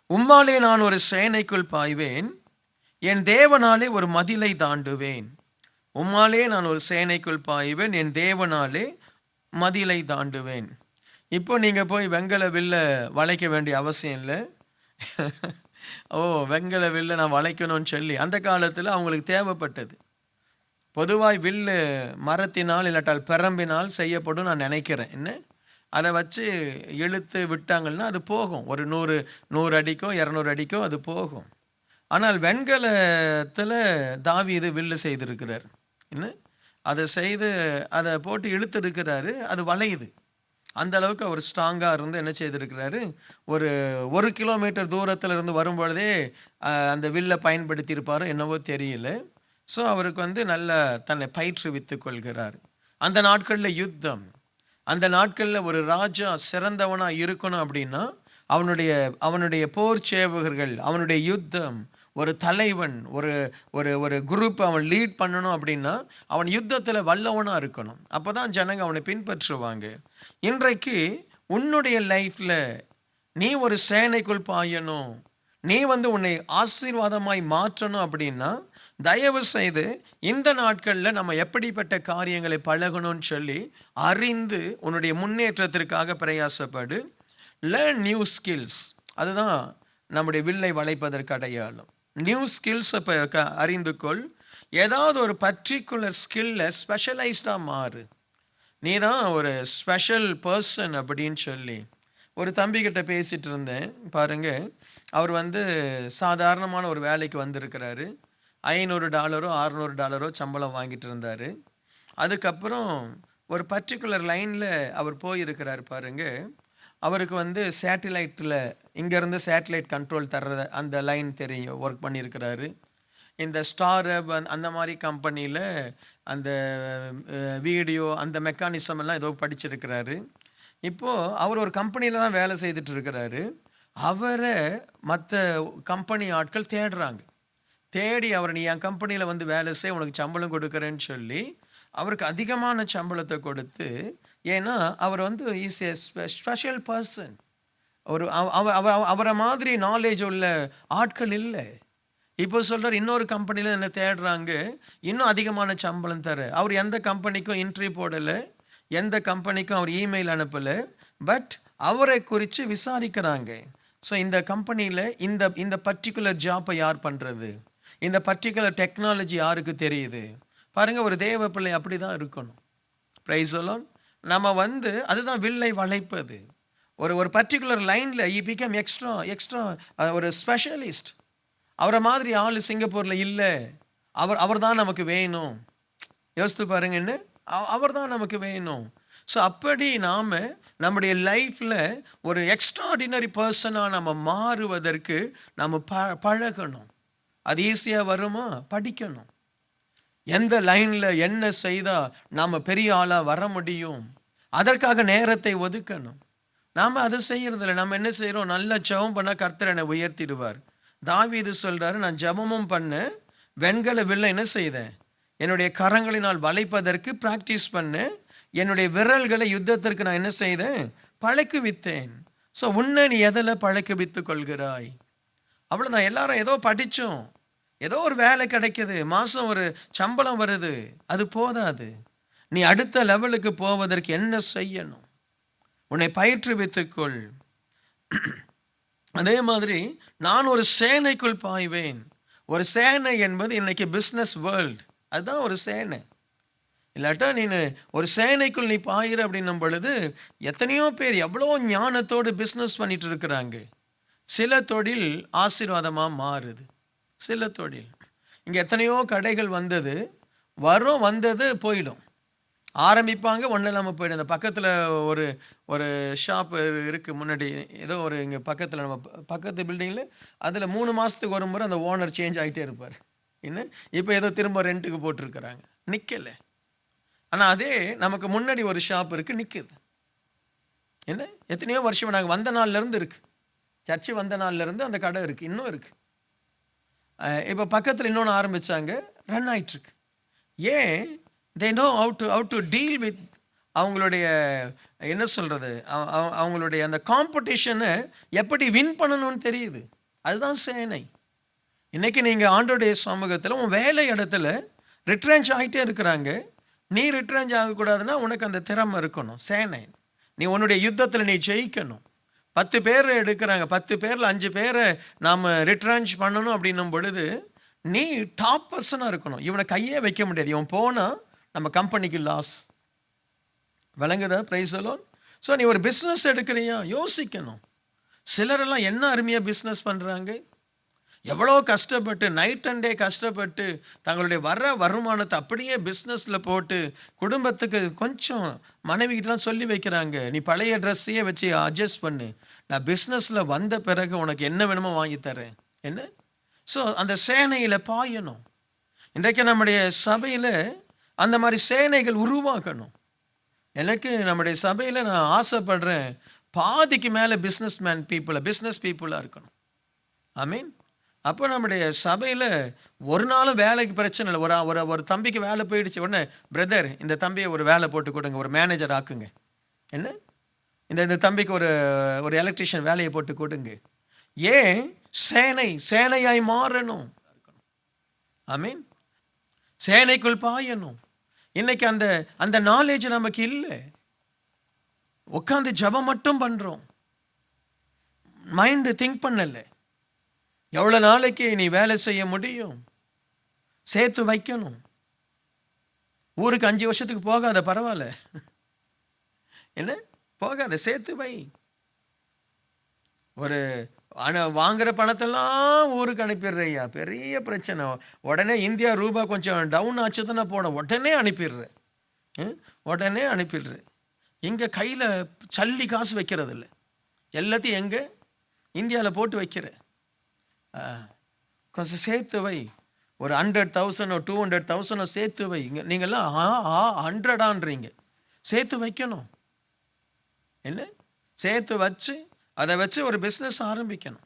உம்மாலே நான் ஒரு சேனைக்குள் பாய்வேன், என் தேவனாலே ஒரு மதிலை தாண்டுவேன். உம்மாலே நான் ஒரு சேனைக்குள் பாய்வேன், என் தேவனாலே மதிலை தாண்டுவேன். இப்போ நீங்கள் போய் வெண்கல வில்ல வளைக்க வேண்டிய அவசியம் இல்லை. வெண்கல வில்ல நான் வளைக்கணும்னு சொல்லி அந்த காலத்தில் அவங்களுக்கு தேவைப்பட்டது. பொதுவாய் வில்லு மரத்தினால் இல்லாட்டால் பெரம்பினால் செய்யப்படும் நான் நினைக்கிறேன். அதை வச்சு இழுத்து விட்டாங்கன்னா அது போகும், ஒரு 100 அடிக்கோ 200 அடிக்கோ அது போகும். ஆனால் வெண்கலத்தில் தாவீது வில்லு செய்திருக்கிறார். அதை செய்து அதை போட்டு இழுத்து இருக்கிறாரு, அது வளையுது. அந்த அளவுக்கு அவர் ஸ்ட்ராங்காக இருந்து என்ன செய்திருக்கிறாரு, ஒரு 1 கிலோமீட்டர் தூரத்தில் இருந்து வரும்பொழுதே அந்த வில்லை பயன்படுத்தி இருப்பாரோ என்னவோ தெரியல. ஸோ அவருக்கு நல்ல தன்னை பயிற்றுவித்து கொள்கிறார். அந்த நாட்களில் யுத்தம், அந்த நாட்களில் ஒரு ராஜா சிறந்தவனாக இருக்கணும் அப்படின்னா அவனுடைய போர் சேவகர்கள், அவனுடைய யுத்தம், ஒரு தலைவன், ஒரு குரூப் அவன் லீட் பண்ணணும் அப்படின்னா அவன் யுத்தத்தில் வல்லவனாக இருக்கணும். அப்போ தான் ஜனங்க அவனை பின்பற்றுவாங்க. இன்றைக்கு உன்னுடைய லைஃப்பில் நீ ஒரு சேனைக்குள் பாயணும், நீ உன்னை ஆசீர்வாதமாய் மாற்றணும் அப்படின்னா தயவு செய்து இந்த நாட்களில் நம்ம எப்படிப்பட்ட காரியங்களை பழகணும்னு சொல்லி அறிந்து உன்னுடைய முன்னேற்றத்திற்காக பிரயாசப்படு. லேர்ன் நியூ ஸ்கில்ஸ், அதுதான் நம்முடைய வில்லை வளைப்பதற்கு அடையாளம். நியூ ஸ்கில்ஸை அறிந்து கொள். ஏதாவது ஒரு பர்டிகுலர் ஸ்கில்ல ஸ்பெஷலைஸ்டாக மாறு. நீ தான் ஒரு ஸ்பெஷல் பர்சன் அப்படின்னு சொல்லி ஒரு தம்பிக்கிட்ட பேசிகிட்டு இருந்தேன் பாருங்க. அவர் சாதாரணமான ஒரு வேலைக்கு வந்திருக்கிறாரு. $500 $600 சம்பளம் வாங்கிட்டு இருந்தார். அதுக்கப்புறம் ஒரு பர்டிகுலர் லைனில் அவர் போயிருக்கிறார் பாருங்க. அவருக்கு சேட்டிலைட்டில் இங்கேருந்து சேட்டிலைட் கண்ட்ரோல் தர்ற அந்த லைன் தெரியும், ஒர்க் பண்ணியிருக்கிறாரு. இந்த ஸ்டார் அந்த மாதிரி கம்பெனியில் அந்த வீடியோ அந்த மெக்கானிசம் எல்லாம் ஏதோ படிச்சிருக்கிறாரு. இப்போது அவர் ஒரு கம்பெனியில் தான் வேலை செய்துட்டு இருக்கிறாரு. அவரை மற்ற கம்பெனி ஆட்கள் தேடுறாங்க. தேடி அவர் நீ என் கம்பெனியில் வேலை செய், உனக்கு சம்பளம் கொடுக்குறேன்னு சொல்லி அவருக்கு அதிகமான சம்பளத்தை கொடுத்து, ஏன்னா அவர் இஸ் ஏ ஸ்பெஷல் பர்சன். ஒரு அவரை மாதிரி நாலேஜ் உள்ள ஆட்கள் இல்லை. இப்போ சொல்கிறார் இன்னொரு கம்பெனியில் என்ன தேடுறாங்க, இன்னும் அதிகமான சம்பளம் தர. அவர் எந்த கம்பெனிக்கும் இன்டர்வியூ போடலை, எந்த கம்பெனிக்கும் அவர் இமெயில் அனுப்பலை. பட் அவரை குறித்து விசாரிக்கிறாங்க. ஸோ இந்த கம்பெனியில் இந்த பர்டிகுலர் ஜாப்பை யார் பண்ணுறது, இந்த பர்டிகுலர் டெக்னாலஜி யாருக்கு தெரியுது பாருங்கள். ஒரு தேவ பிள்ளை அப்படி தான் இருக்கணும். ப்ரைஸ் எல்லாம் நம்ம அதுதான் வில்லை வளைப்பது. ஒரு பர்டிகுலர் லைனில் ஈ பிகம் எக்ஸ்ட்ரா ஒரு ஸ்பெஷலிஸ்ட். அவரை மாதிரி ஆள் சிங்கப்பூரில் இல்லை. அவர் தான் நமக்கு வேணும். யோசித்து பாருங்கன்னு, அவர் தான் நமக்கு வேணும். ஸோ அப்படி நாம் நம்முடைய லைஃப்பில் ஒரு எக்ஸ்ட்ராடினரி பர்சனாக நம்ம மாறுவதற்கு நம்ம பழகணும். அது ஈஸியாக வருமா? படிக்கணும். எந்த லைனில் என்ன செய்தால் நாம் பெரிய ஆளாக வர முடியும், அதற்காக நேரத்தை ஒதுக்கணும். நாம் அதை செய்யறதில்ல. நம்ம என்ன செய்கிறோம்? நல்லா ஜெபம் பண்ணால் கர்த்தர் என்னை உயர்த்திடுவார். தாவீது சொல்கிறாரு, நான் ஜெபமும் பண்ண வெண்கல வில்லை என்ன செய்தேன், என்னுடைய கரங்களினால் வளைப்பதற்கு ப்ராக்டிஸ் பண்ண, என்னுடைய விரல்களை யுத்தத்திற்கு நான் என்ன செய்தேன், பழக்குவித்தேன். ஸோ உன்னை நீ எதில் பழக்குவித்து கொள்கிறாய்? அவ்வளோதான். எல்லாரும் ஏதோ படித்தோம், ஏதோ ஒரு வேலை கிடைக்கிது, மாதம் ஒரு சம்பளம் வருது, அது போதாது. நீ அடுத்த லெவலுக்கு போவதற்கு என்ன செய்யணும்? உன்னை பயிற்றுவித்துக்கொள். அதே மாதிரி நான் ஒரு சேனைக்குள் பாய்வேன். ஒரு சேனை என்பது இன்னைக்கு பிஸ்னஸ் வேர்ல்டு, அதுதான் ஒரு சேனை. இல்லாட்டா நீ ஒரு சேனைக்குள் நீ பாயிற அப்படின்னும் பொழுது எத்தனையோ பேர் எவ்வளோ ஞானத்தோடு பிஸ்னஸ் பண்ணிட்டு இருக்கிறாங்க. சில தொழில் ஆசீர்வாதமாக மாறுது, சில தொழில். இங்கே எத்தனையோ கடைகள் வந்தது போயிடும். ஆரம்பிப்பாங்க, ஒன்றும் இல்லாமல் போயிடும். அந்த பக்கத்தில் ஒரு ஷாப் இருக்குது முன்னாடி, ஏதோ ஒரு இங்கே பக்கத்தில் நம்ம பக்கத்து பில்டிங்கில், அதில் 3 மாதத்துக்கு ஒரு முறை அந்த ஓனர் சேஞ்ச் ஆகிட்டே இருப்பார். இன்னும் இப்போ ஏதோ திரும்ப ரெண்ட்டுக்கு போட்டிருக்கிறாங்க, நிற்கலை. ஆனால் அதே நமக்கு முன்னாடி ஒரு ஷாப் இருக்குது, நிற்குது. என்ன எத்தனையோ வருஷம் நாங்கள் வந்த நாள்லேருந்து இருக்குது, சர்ச்சு வந்த நாள்லேருந்து அந்த கடை இருக்குது, இன்னும் இருக்குது. இப்போ பக்கத்தில் இன்னொன்று ஆரம்பித்தாங்க, ரன் ஆகிட்டுருக்கு. ஏன்? they know how to deal with அவங்களுடைய என்ன சொல்கிறது, அவங்களுடைய அந்த காம்படிஷனை எப்படி வின் பண்ணணும்னு தெரியுது. அதுதான் சேனை. இன்றைக்கி நீங்கள் ஆண்டோடைய சமூகத்தில் உன் வேலை இடத்துல ரிட்ரென்ச் ஆகிட்டே இருக்கிறாங்க. நீ ரிட்ரென்ச் ஆகக்கூடாதுன்னா உனக்கு அந்த திறமை இருக்கணும். சேனை. நீ உன்னுடைய யுத்தத்தில் நீ ஜெயிக்கணும். 10 பேர் எடுக்கிறாங்க, 10 பேரில் 5 பேரை நாம் ரிட்ரென்ச் பண்ணணும் அப்படின்னும் பொழுது நீ டாப் பர்சனாக இருக்கணும். இவனை கையே வைக்க முடியாது. இவன் போனால் நம்ம கம்பெனிக்கு லாஸ். விளங்குதா? Price alone. ஸோ நீ ஒரு பிஸ்னஸ் எடுக்கிறியா, யோசிக்கணும். சிலரெல்லாம் என்ன அருமையாக பிஸ்னஸ் பண்ணுறாங்க, எவ்வளோ கஷ்டப்பட்டு நைட் அண்ட் டே கஷ்டப்பட்டு தங்களுடைய வருமானத்தை அப்படியே பிஸ்னஸில் போட்டு குடும்பத்துக்கு கொஞ்சம் மனைவிக்கிட்டலாம் சொல்லி வைக்கிறாங்க, நீ பழைய ட்ரெஸ்ஸையே வச்சு அட்ஜஸ்ட் பண்ணு, நான் பிஸ்னஸில் வந்த பிறகு உனக்கு என்ன வேணுமோ வாங்கி தரேன். என்ன? ஸோ அந்த சேனையில் பாயணும். இன்றைக்கு நம்முடைய சபையில் அந்த மாதிரி சேனைகள் உருவாக்கணும். எனக்கு நம்முடைய சபையில் நான் ஆசைப்படுறேன், பாதிக்கு மேலே பிஸ்னஸ் பீப்புளாக இருக்கணும். ஐ மீன், அப்போ நம்முடைய சபையில் ஒரு நாளும் வேலைக்கு பிரச்சனை இல்லை. ஒரு தம்பிக்கு வேலை போயிடுச்சு உடனே, பிரதர் இந்த தம்பியை ஒரு வேலை போட்டு கொடுங்க, ஒரு மேனேஜர் ஆக்குங்க. என்ன? இந்த தம்பிக்கு ஒரு எலக்ட்ரிஷியன் வேலையை போட்டு கொடுங்க. ஏன்? சேனையாய் மாறணும். ஐ மீன், சேனைக்குள் பாயணும். இன்னைக்கு அந்த நாலேஜ் நமக்கு இல்லை. உட்காந்து ஜபம் மட்டும் பண்ணுறோம், மைண்டு திங்க் பண்ணலை. எவ்வளோ நாளைக்கு நீ வேலை செய்ய முடியும்? சேர்த்து வைக்கணும். ஊருக்கு 5 வருஷத்துக்கு போகாத, பரவாயில்ல. என்ன? போகாத, சேர்த்து வை. வாங்குற பணத்தெல்லாம் ஊருக்கு அனுப்பிடுறையா, பெரிய பிரச்சனை. உடனே இந்தியா ரூபா கொஞ்சம் டவுன் ஆச்சு தானே போட, உடனே அனுப்பிடுறேன். எங்கே கையில் சல்லி காசு வைக்கிறது இல்லை, எல்லாத்தையும் எங்கே இந்தியாவில் போட்டு வைக்கிறேன். கொஞ்சம் சேர்த்து வை. ஒரு 100,000 200,000 சேர்த்து வை. நீங்கள்லாம் 100ஆன்றீங்க. சேர்த்து வைக்கணும். என்ன? சேர்த்து வச்சு அதை வச்சு ஒரு பிஸ்னஸ் ஆரம்பிக்கணும்.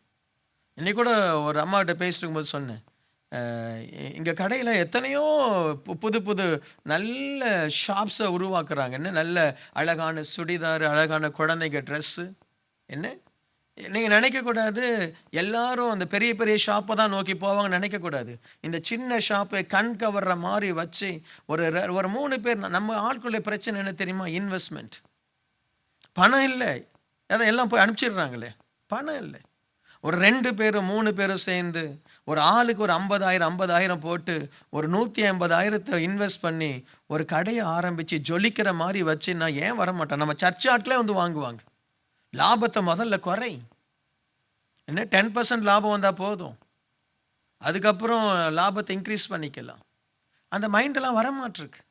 இன்னைக்கு கூட ஒரு அம்மாகிட்ட பேசிட்டு இருக்கும்போது சொன்னேன், இங்கே கடையில் எத்தனையோ புது நல்ல ஷாப்ஸை உருவாக்குறாங்க. என்ன? நல்ல அழகான சுடிதார், அழகான குழந்தைங்க ட்ரெஸ்ஸு. என்ன? நீங்கள் நினைக்கக்கூடாது எல்லாரும் அந்த பெரிய பெரிய ஷாப்பை தான் நோக்கி போவாங்க நினைக்கக்கூடாது. இந்த சின்ன ஷாப்பை கண் கவர்ற மாதிரி வச்சு ஒரு ஒரு 3 பேர். நம்ம ஆட்களுடைய பிரச்சனை என்ன தெரியுமா? இன்வெஸ்ட்மெண்ட். பணம் இல்லை, அதை எல்லாம் போய் அனுப்பிச்சிடுறாங்களே. பணம் இல்லை. ஒரு 2 பேரும் 3 பேரும் சேர்ந்து ஒரு ஆளுக்கு ஒரு 50,000 போட்டு ஒரு 150,000 இன்வெஸ்ட் பண்ணி ஒரு கடையை ஆரம்பித்து ஜொலிக்கிற மாதிரி வச்சு நான் ஏன் வரமாட்டேன்? நம்ம சர்ச் ஆட்களே வந்து வாங்குவாங்க. லாபத்தை முதல்ல குறை. என்ன 10% லாபம் வந்தால் போதும், அதுக்கப்புறம் லாபத்தை இன்க்ரீஸ் பண்ணிக்கலாம். அந்த மைண்டெல்லாம் வரமாட்டிருக்கு.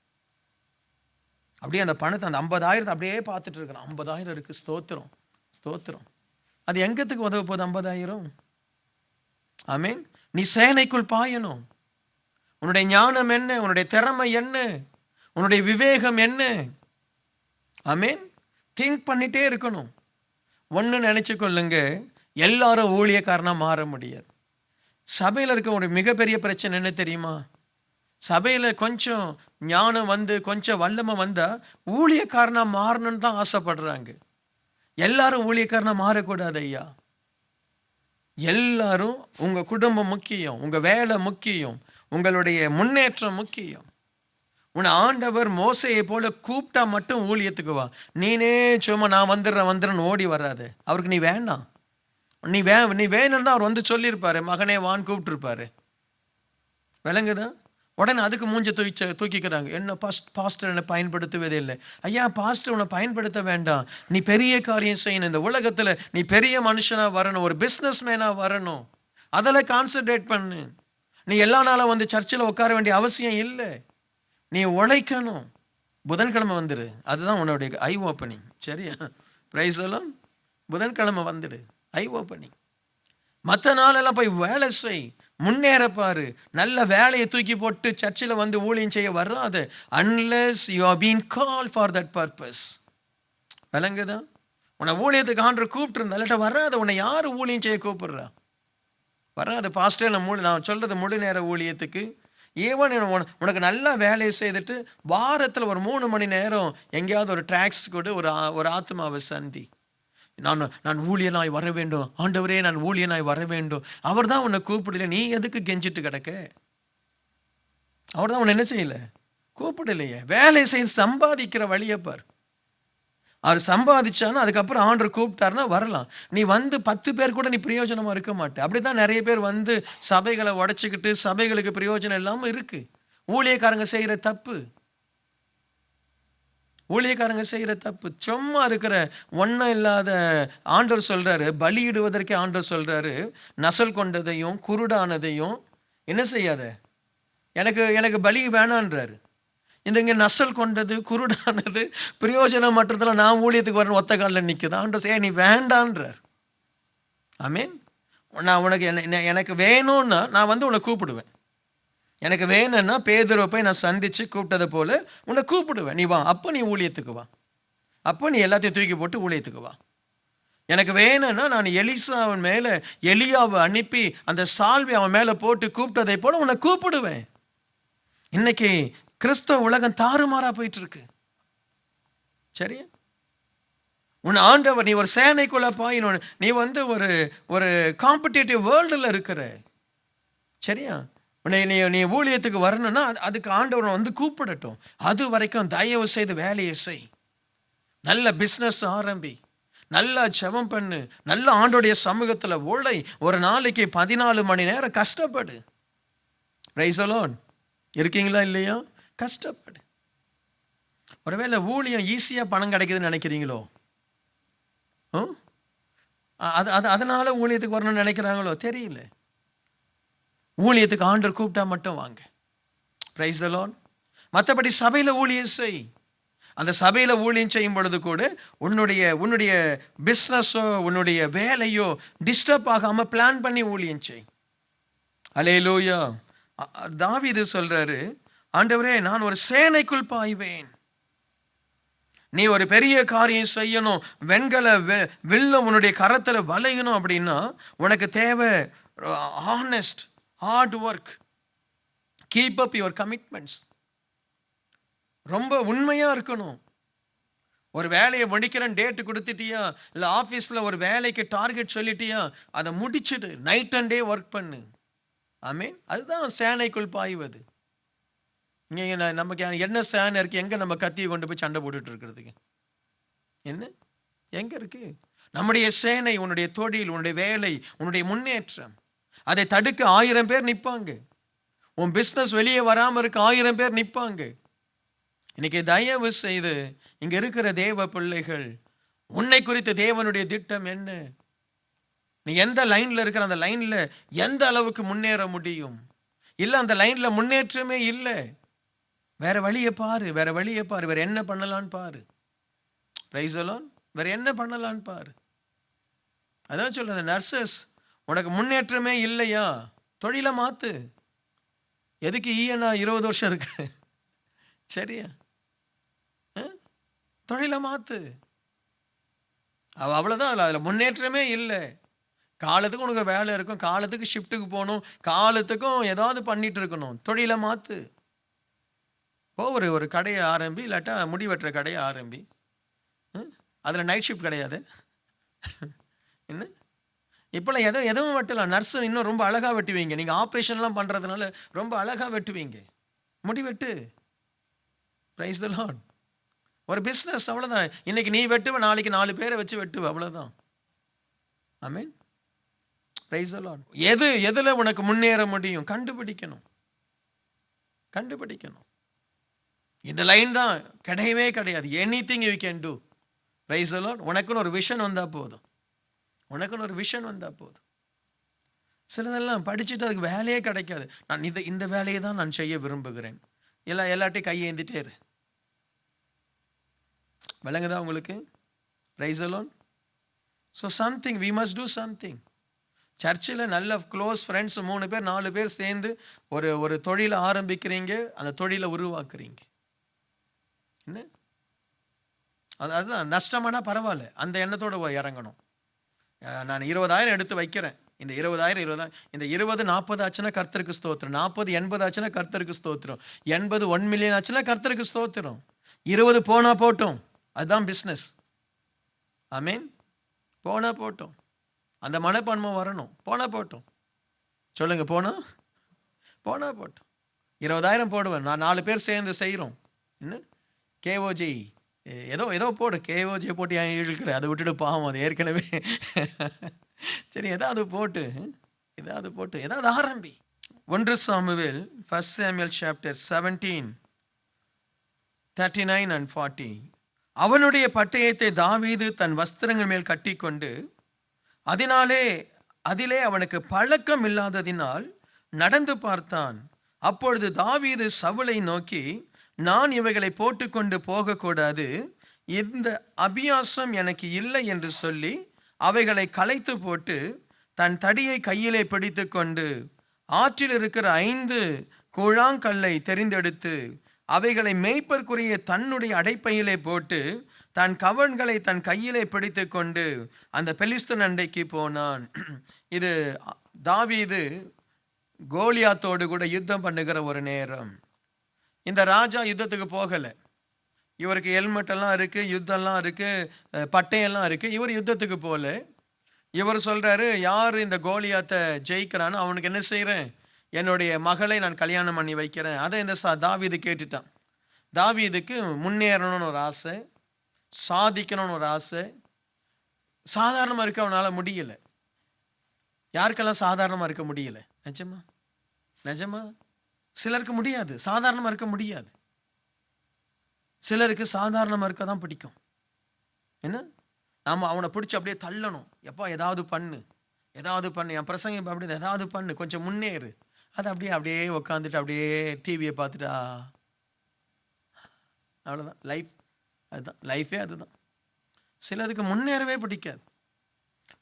அப்படியே அந்த பணத்தை அந்த 50,000 அப்படியே பார்த்துட்டு இருக்கிறான். 50,000 இருக்குது, ஸ்தோத்திரம் ஸ்தோத்திரம். அது எங்கத்துக்கு உதவ போகுது 50,000? ஆமீன். நீ சேனைக்குள் பாயணும். உன்னுடைய ஞானம் என்ன? உன்னுடைய திறமை என்ன? உன்னுடைய விவேகம் என்ன? ஆமீன். திங்க் பண்ணிட்டே இருக்கணும். ஒன்று நினைச்சு கொள்ளுங்க, எல்லாரும் ஊழியக்காரனாக மாற முடியாது. சபையில் இருக்க ஒரு மிகப்பெரிய பிரச்சனை என்ன தெரியுமா? சபையில் கொஞ்சம் ஞானம் வந்து கொஞ்சம் வல்லமை வந்தால் ஊழியக்காரனாக மாறணும்னு தான் ஆசைப்படுறாங்க. எல்லாரும் ஊழியக்காரனாக மாறக்கூடாது ஐயா. எல்லாரும் உங்கள் குடும்பம் முக்கியம், உங்கள் வேலை முக்கியம், உங்களுடைய முன்னேற்றம் முக்கியம். உன்னை ஆண்டவர் மோசையை போல கூப்பிட்டா மட்டும் ஊழியத்துக்கு வா. நீனே சும்மா நான் வந்துடுறேன்னு ஓடி வராது. அவருக்கு நீ வேண்டாம். நீ வேணும்னு தான் அவர் வந்து சொல்லியிருப்பாரு, மகனே வான்னு கூப்பிட்டுருப்பாரு. விளங்குதா? உடனே அதுக்கு மூஞ்ச தூக்கிக்கிறாங்க. என்ன பாஸ்டர் என்னை பயன்படுத்துவதே இல்லை. ஐயா, பாஸ்டர் உன்னை பயன்படுத்த வேண்டாம். நீ பெரிய காரியம் செய்யணும். இந்த உலகத்தில் நீ பெரிய மனுஷனாக வரணும், ஒரு பிஸ்னஸ் மேனாக வரணும். அதில் கான்சன்ட்ரேட் பண்ணு. நீ எல்லா நாளும் வந்து சர்ச்சில் உட்கார வேண்டிய அவசியம் இல்லை. நீ உழைக்கணும். புதன்கிழமை வந்துடு, அதுதான் உன்னுடைய ஐ ஓப்பனிங். சரியா? பிரைஸ் எல்லாம் புதன்கிழமை வந்துடு, ஐ ஓப்பனிங். மற்ற நாளெல்லாம் போய் வேலை செய், முன்னேறப்பாரு. நல்ல வேலையை தூக்கி போட்டு சர்ச்சில் வந்து ஊழியம் செய்ய வராது. Unless you are been call for that purpose. விளங்குதா? உன்னை ஊழியத்துக்கு ஆண்டவர் கூப்பிட்டுருந்தா இல்லாட்ட வராது. உன்னை யார் ஊழியம் செய்ய கூப்பிடுறா? வராது. பாஸ்டர் நான் சொல்றது முழு நேர ஊழியத்துக்கு ஈவன் உனக்கு நல்லா வேலையை செய்துட்டு வாரத்தில் ஒரு 3 மணி நேரம் எங்கேயாவது ஒரு ட்ராக்ஸ் கூட ஒரு ஆத்மாவை சந்தி. நான் ஊழியனாய் வர வேண்டும் ஆண்டவரே, நான் ஊழியனாய் வர வேண்டும். அவர் தான் உன்னை கூப்பிடல, நீ எதுக்கு கெஞ்சிட்டு கிடக்க? அவர் தான் உன்னை என்ன செய்யல, கூப்பிடலையே. வேலை செய்து சம்பாதிக்கிற வழியப்பார். அவர் சம்பாதிச்சானா அதுக்கப்புறம் ஆண்டவர் கூப்பிட்டாருன்னா வரலாம். நீ வந்து 10 பேர் கூட நீ பிரயோஜனமாக இருக்க மாட்டே. அப்படிதான் நிறைய பேர் வந்து சபைகளை உடைச்சிக்கிட்டு சபைகளுக்கு பிரயோஜனம் இல்லாமல் இருக்கு. ஊழியக்காரங்க செய்கிற தப்பு. ஊழியக்காரங்க செய்கிற தப்பு. சும்மா இருக்கிற ஒன்றும் இல்லாத ஆண்டவர் சொல்றாரு, பலியிடுவதற்கே ஆண்டவர் சொல்றாரு, நசல் கொண்டதையும் குருடானதையும் என்ன செய்யாத, எனக்கு பலி வேணான்றாரு. இந்த இங்கே நசல் கொண்டது குருடானது பிரயோஜனம் மற்றதெல்லாம் நான் ஊழியத்துக்கு வரணும் ஒத்த காலில் நிற்குது. ஆண்டவர் நீ வேண்டான்றார். ஆமீன். நான் உனக்கு எனக்கு வேணும்னா நான் வந்து உன்னை கூப்பிடுவேன். எனக்கு வேணும்னா பேதுருவை போய் நான் சந்தித்து கூப்பிட்டதை போல உன்னை கூப்பிடுவேன். நீ வா, அப்போ நீ ஊழியத்துக்கு வா. அப்போ நீ எல்லாத்தையும் தூக்கி போட்டு ஊழியத்துக்கு வா. எனக்கு வேணும்னா நான் எலிசாவின் மேலே எலியாவை அனுப்பி அந்த சால்வை அவன் மேலே போட்டு கூப்பிட்டதை போல உன்னை கூப்பிடுவேன். இன்னைக்கு கிறிஸ்தவ உலகம் தாறுமாறா போயிட்டு இருக்கு. சரியா? உன் ஆண்டவர் நீ ஒரு சேனைக்குள்ள பாயினு, நீ வந்து ஒரு காம்படிட்டிவ் வேர்ல்டில் இருக்கிற. சரியா? நீ ஊழியத்துக்கு வரணும்னா அதுக்கு ஆண்டவர் வந்து கூப்பிடட்டும். அது வரைக்கும் தயவு செய்து வேலையை செய். நல்ல பிஸ்னஸ் ஆரம்பி, நல்லா ஜெபம் பண்ணு, நல்ல ஆண்டோடைய சமூகத்தில் உழை. ஒரு நாளைக்கு 14 மணி நேரம் கஷ்டப்படு. Price the Lord. இருக்கீங்களா இல்லையா? கஷ்டப்படு. ஒருவேளை ஊழியம் ஈஸியாக பணம் கிடைக்குதுன்னு நினைக்கிறீங்களோ? அதனால ஊழியத்துக்கு வரணும்னு நினைக்கிறாங்களோ? தெரியல. ஊழியத்துக்கு ஆண்டவர் கூப்பிட்டா மட்டும் வாங்க. Price the Lord. மற்றபடி சபையில் ஊழியம் செய். அந்த சபையில் ஊழியம் செய்யும் பொழுது கூட உன்னுடைய பிஸ்னஸோ உன்னுடைய வேலையோ டிஸ்டர்ப் ஆகாமல் பிளான் பண்ணி ஊழியம் செய். அல்லேலூயா. தாவீது சொல்றாரு, ஆண்டவரே நான் ஒரு சேனைக்குள் பாய்வேன். நீ ஒரு பெரிய காரியம் செய்யணும், வெண்கல வில்லம் உன்னுடைய கரத்தில் வளையணும் அப்படின்னா உனக்கு தேவை honest hard work. Keep up your commitments. ரொம்ப உண்மையாக இருக்கணும். ஒரு வேலையை முடிக்கிறேன் டேட்டு கொடுத்துட்டியா, இல்லை ஆஃபீஸில் ஒரு வேலைக்கு டார்கெட் சொல்லிட்டியா, அதை முடிச்சுட்டு நைட் அண்ட் டே ஒர்க் பண்ணு. ஆமீன். அதுதான் சேனைக்குள் பாய்வது. இங்கே நமக்கு என்ன சேனை இருக்குது? எங்கே நம்ம கத்தியை கொண்டு போய் சண்டை போட்டுட்டு இருக்கிறதுக்கு என்ன எங்கே இருக்குது? நம்முடைய சேனை உன்னுடைய தொழில், உன்னுடைய வேலை, உன்னுடைய முன்னேற்றம். அதை தடுக்க 1000 பேர் நிற்பாங்க. உன் பிஸ்னஸ் வெளியே வராமல் இருக்க 1000 பேர் நிற்பாங்க. இன்னைக்கு தயவு செய்து இங்க இருக்கிற தேவ பிள்ளைகள், உன்னை குறித்த தேவனுடைய திட்டம் என்ன? நீ எந்த லைன்ல இருக்கிற, அந்த லைன்ல எந்த அளவுக்கு முன்னேற முடியும்? இல்ல அந்த லைன்ல முன்னேற்றமே இல்லை, வேற வழியை பாரு, வேற வழியை பாரு, வேற என்ன பண்ணலான்னு பாரு. Price the Lord. வேற என்ன பண்ணலான்னு பாரு. அதான் சொல்றது, நர்சஸ் உனக்கு முன்னேற்றமே இல்லையா, தொழிலை மாத்து. எதுக்கு ஈயனா 20 வருஷம் இருக்கு? சரியா, தொழிலை மாத்து. அவ்வளோதான். அதில் முன்னேற்றமே இல்லை. காலத்துக்கு உனக்கு வேலை இருக்கும், காலத்துக்கு ஷிஃப்ட்டுக்கு போகணும், காலத்துக்கும் ஏதாவது பண்ணிட்டு இருக்கணும். தொழிலை மாத்து. இப்போ ஒரு கடையை ஆரம்பி, இல்லாட்டா முடி வெட்டுற கடையை ஆரம்பி. அதில் நைட் ஷிஃப்ட் கிடையாது. என்ன இப்போலாம் எதுவும் வெட்டலாம். நர்ஸு இன்னும் ரொம்ப அழகாக வெட்டுவீங்க. நீங்கள் ஆப்ரேஷன்லாம் பண்ணுறதுனால ரொம்ப அழகாக வெட்டுவீங்க. முடி வெட்டு. Price the Lord. ஒரு பிஸ்னஸ் அவ்வளோதான். இன்னைக்கு நீ வெட்டுவ, நாளைக்கு 4 பேரை வச்சு வெட்டுவ, அவ்வளோதான். ஆமீன். Price the Lord. எதில் உனக்கு முன்னேற முடியும் கண்டுபிடிக்கணும். இந்த லைன் தான் கிடையவே கிடையாது. Anything you can do. Price the Lord. உனக்குன்னு ஒரு விஷன் வந்தால் போதும். சிலதெல்லாம் படிச்சுட்டு அதுக்கு வேலையே கிடைக்காது. நான் இந்த வேலையை தான் நான் செய்ய விரும்புகிறேன். எல்லாட்டையும் கையேந்திட்டே இரு. விளங்குதா உங்களுக்கு? Praise the lord. So something we must do something. சர்ச்சில் நல்ல க்ளோஸ் ஃப்ரெண்ட்ஸ் 3 பேர் 4 பேர் சேர்ந்து ஒரு தொழிலை ஆரம்பிக்கிறீங்க, அந்த தொழிலை உருவாக்குறீங்க. என்ன அதுதான் நஷ்டமானா பரவாயில்ல, அந்த எண்ணத்தோடு இறங்கணும். நான் 20,000 எடுத்து வைக்கிறேன். இந்த 20,000 இந்த 20 40 ஆச்சுன்னா கர்த்தருக்கு ஸ்தோத்திரம், 40 80 ஆச்சுன்னா கர்த்தருக்கு ஸ்தோத்திரம், 80 1 மில்லியன் ஆச்சுன்னா கர்த்தருக்கு ஸ்தோத்திரம். 20 போனா போட்டோம், அதுதான் பிஸ்னஸ். ஆமீன். போனா போட்டோம், அந்த மனப்பான்மை வரணும். போனா போட்டோம். சொல்லுங்க, போனா போட்டோம். 20,000 போடுவேன். நான் 4 பேர் சேர்ந்து செய்கிறோம். என்ன கேஓஜி ஏதோ போடு. கேஓஜி போட்டு ஏன் இழுக்கிற? அதை விட்டுட்டு பாவம், அது ஏற்கனவே. சரி, ஏதாவது போட்டு ஏதாவது ஆரம்பி. 1 சாமுவேல் 1 சாமுவேல் சாப்டர் 17 39 and 40. அவனுடைய பட்டயத்தை தாவீது தன் வஸ்திரங்கள் மேல் கட்டிக்கொண்டு, அதிலே அவனுக்கு பழக்கம் இல்லாததினால் நடந்து பார்த்தான். அப்பொழுது தாவீது சவுலை நோக்கி, நான் இவைகளை போட்டுக்கொண்டு போகக்கூடாது, இந்த அபியாசம் எனக்கு இல்லை என்று சொல்லி அவைகளை களைத்து போட்டு தன் தடியை கையிலே பிடித்து கொண்டு ஆற்றில் இருக்கிற 5 கூழாங்கல்லை தெரிந்தெடுத்து அவைகளை மேய்ப்பற்குரிய தன்னுடைய அடைப்பையிலே போட்டு தன் கவன்களை தன் கையிலே பிடித்து கொண்டு அந்த பெலிஸ்தன் அண்டைக்கு போனான். இது தாவீது கோலியாத்தோடு கூட யுத்தம் பண்ணுகிற ஒரு நேரம். இந்த ராஜா யுத்தத்துக்கு போகலை. இவருக்கு ஹெல்மெட்டெல்லாம் இருக்குது, யுத்தம்லாம் இருக்குது, பட்டையெல்லாம் இருக்குது. இவர் யுத்தத்துக்கு போகல. இவர் சொல்கிறாரு, யார் இந்த கோலியாத்தை ஜெயிக்கிறான்னு அவனுக்கு என்ன செய்கிறேன், என்னுடைய மகளை நான் கல்யாணம் பண்ணி வைக்கிறேன். அதை இந்த தாவீது கேட்டுட்டான். தாவீதுக்கு முன்னேறணும்னு ஒரு ஆசை, சாதிக்கணும்னு ஒரு ஆசை. சாதாரணமாக இருக்க அவனால் முடியலை. யாருக்கெல்லாம் சாதாரணமாக இருக்க முடியல? நிஜமா சிலருக்கு முடியாது, சாதாரணமாக இருக்க முடியாது. சிலருக்கு சாதாரணமாக இருக்க தான் பிடிக்கும். என்ன, நாம் அவனை பிடிச்சி அப்படியே தள்ளணும். எப்பா ஏதாவது பண்ணு, என் பிரசங்கம் அப்படி ஏதாவது பண்ணு, கொஞ்சம் முன்னேறு. அது அப்படியே உட்காந்துட்டு அப்படியே டிவியை பார்த்துட்டா, அவ்வளோதான் லைஃப். அதுதான் லைஃபே, அதுதான். சிலதுக்கு முன்னேறவே பிடிக்காது.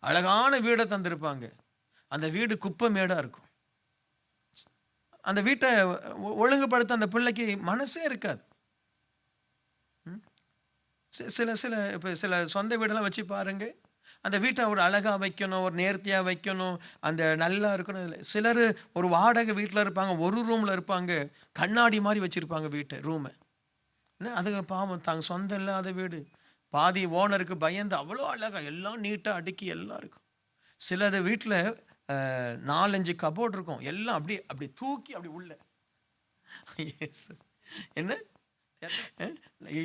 அழகான வீடை தந்திருப்பாங்க, அந்த வீடு குப்பை மேடாக இருக்கும். அந்த வீட்டை ஒழுங்குபடுத்த அந்த பிள்ளைக்கு மனசே இருக்காது. சில சொந்த வீடெல்லாம் வச்சு பாருங்க, அந்த வீட்டை ஒரு அழகாக வைக்கணும், ஒரு நேர்த்தியாக வைக்கணும், அந்த நல்லா இருக்கணும். சிலர் ஒரு வாடகை வீட்டில் இருப்பாங்க, ஒரு ரூமில் இருப்பாங்க, கண்ணாடி மாதிரி வச்சுருப்பாங்க வீட்டை, ரூமை. என்ன அதுக்கு பாவம், தாங்க சொந்தம் இல்லாத வீடு, பாதி ஓனருக்கு பயந்து அவ்வளோ அழகாக எல்லாம் நீட்டாக அடுக்கி எல்லாம் இருக்கும். சிலது வீட்டில் 4-5 கபோர்ட் இருக்கும், எல்லாம் அப்படி அப்படி தூக்கி அப்படி உள்ள என்ன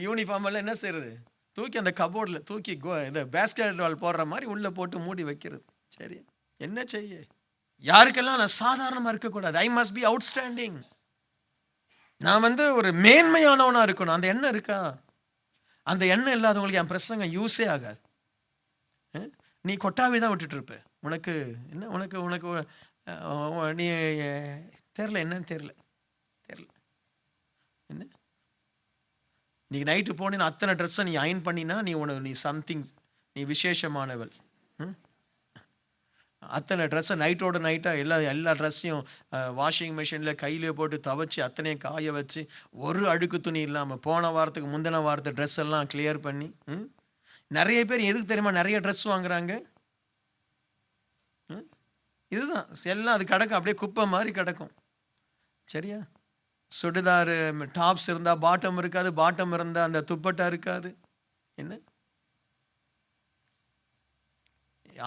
யூனிஃபார்ம் எல்லாம் என்ன செய்யறது, தூக்கி அந்த கபோர்டில் தூக்கி இதை பேஸ்கெட் பால் போடுற மாதிரி உள்ளே போட்டு மூடி வைக்கிறது. சரி, என்ன செய்ய? யாருக்கெல்லாம் நான் சாதாரணமாக இருக்கக்கூடாது, ஐ மஸ்ட் பி அவுட்ஸ்டாண்டிங், நான் ஒரு மேன்மையானவனாக இருக்கணும். அந்த எண்ணம் இருக்கா? அந்த எண்ணம் இல்லாதவங்களுக்கு என் பிரசங்க யூஸே ஆகாது. நீ கொட்டாவி தான் விட்டுட்டு இருப்ப. உனக்கு என்ன, உனக்கு உனக்கு நீ தெரில, என்னன்னு தெரில என்ன, நீ நைட்டு போனீங்கன்னா அத்தனை ட்ரெஸ்ஸை நீ அயன் பண்ணினா நீ சம்திங், நீ விசேஷமானவள். அத்தனை ட்ரெஸ்ஸை நைட்டோட நைட்டாக எல்லா ட்ரெஸ்ஸையும் வாஷிங் மிஷினில் கையிலே போட்டு துவைச்சி அத்தனையும் காய வச்சு ஒரு அழுக்கு துணி இல்லாமல் போன வாரத்துக்கு முந்தின வாரத்தை ட்ரெஸ் எல்லாம் கிளியர் பண்ணி, நிறைய பேர் எதுக்கு தெரியுமா நிறைய ட்ரெஸ் வாங்குறாங்க? இதுதான் எல்லாம். அது கிடக்கும், அப்படியே குப்பை மாதிரி கிடக்கும். சரியா? சுடிதார் டாப்ஸ் இருந்தால் பாட்டம் இருக்காது, பாட்டம் இருந்தால் அந்த துப்பட்டா இருக்காது. என்ன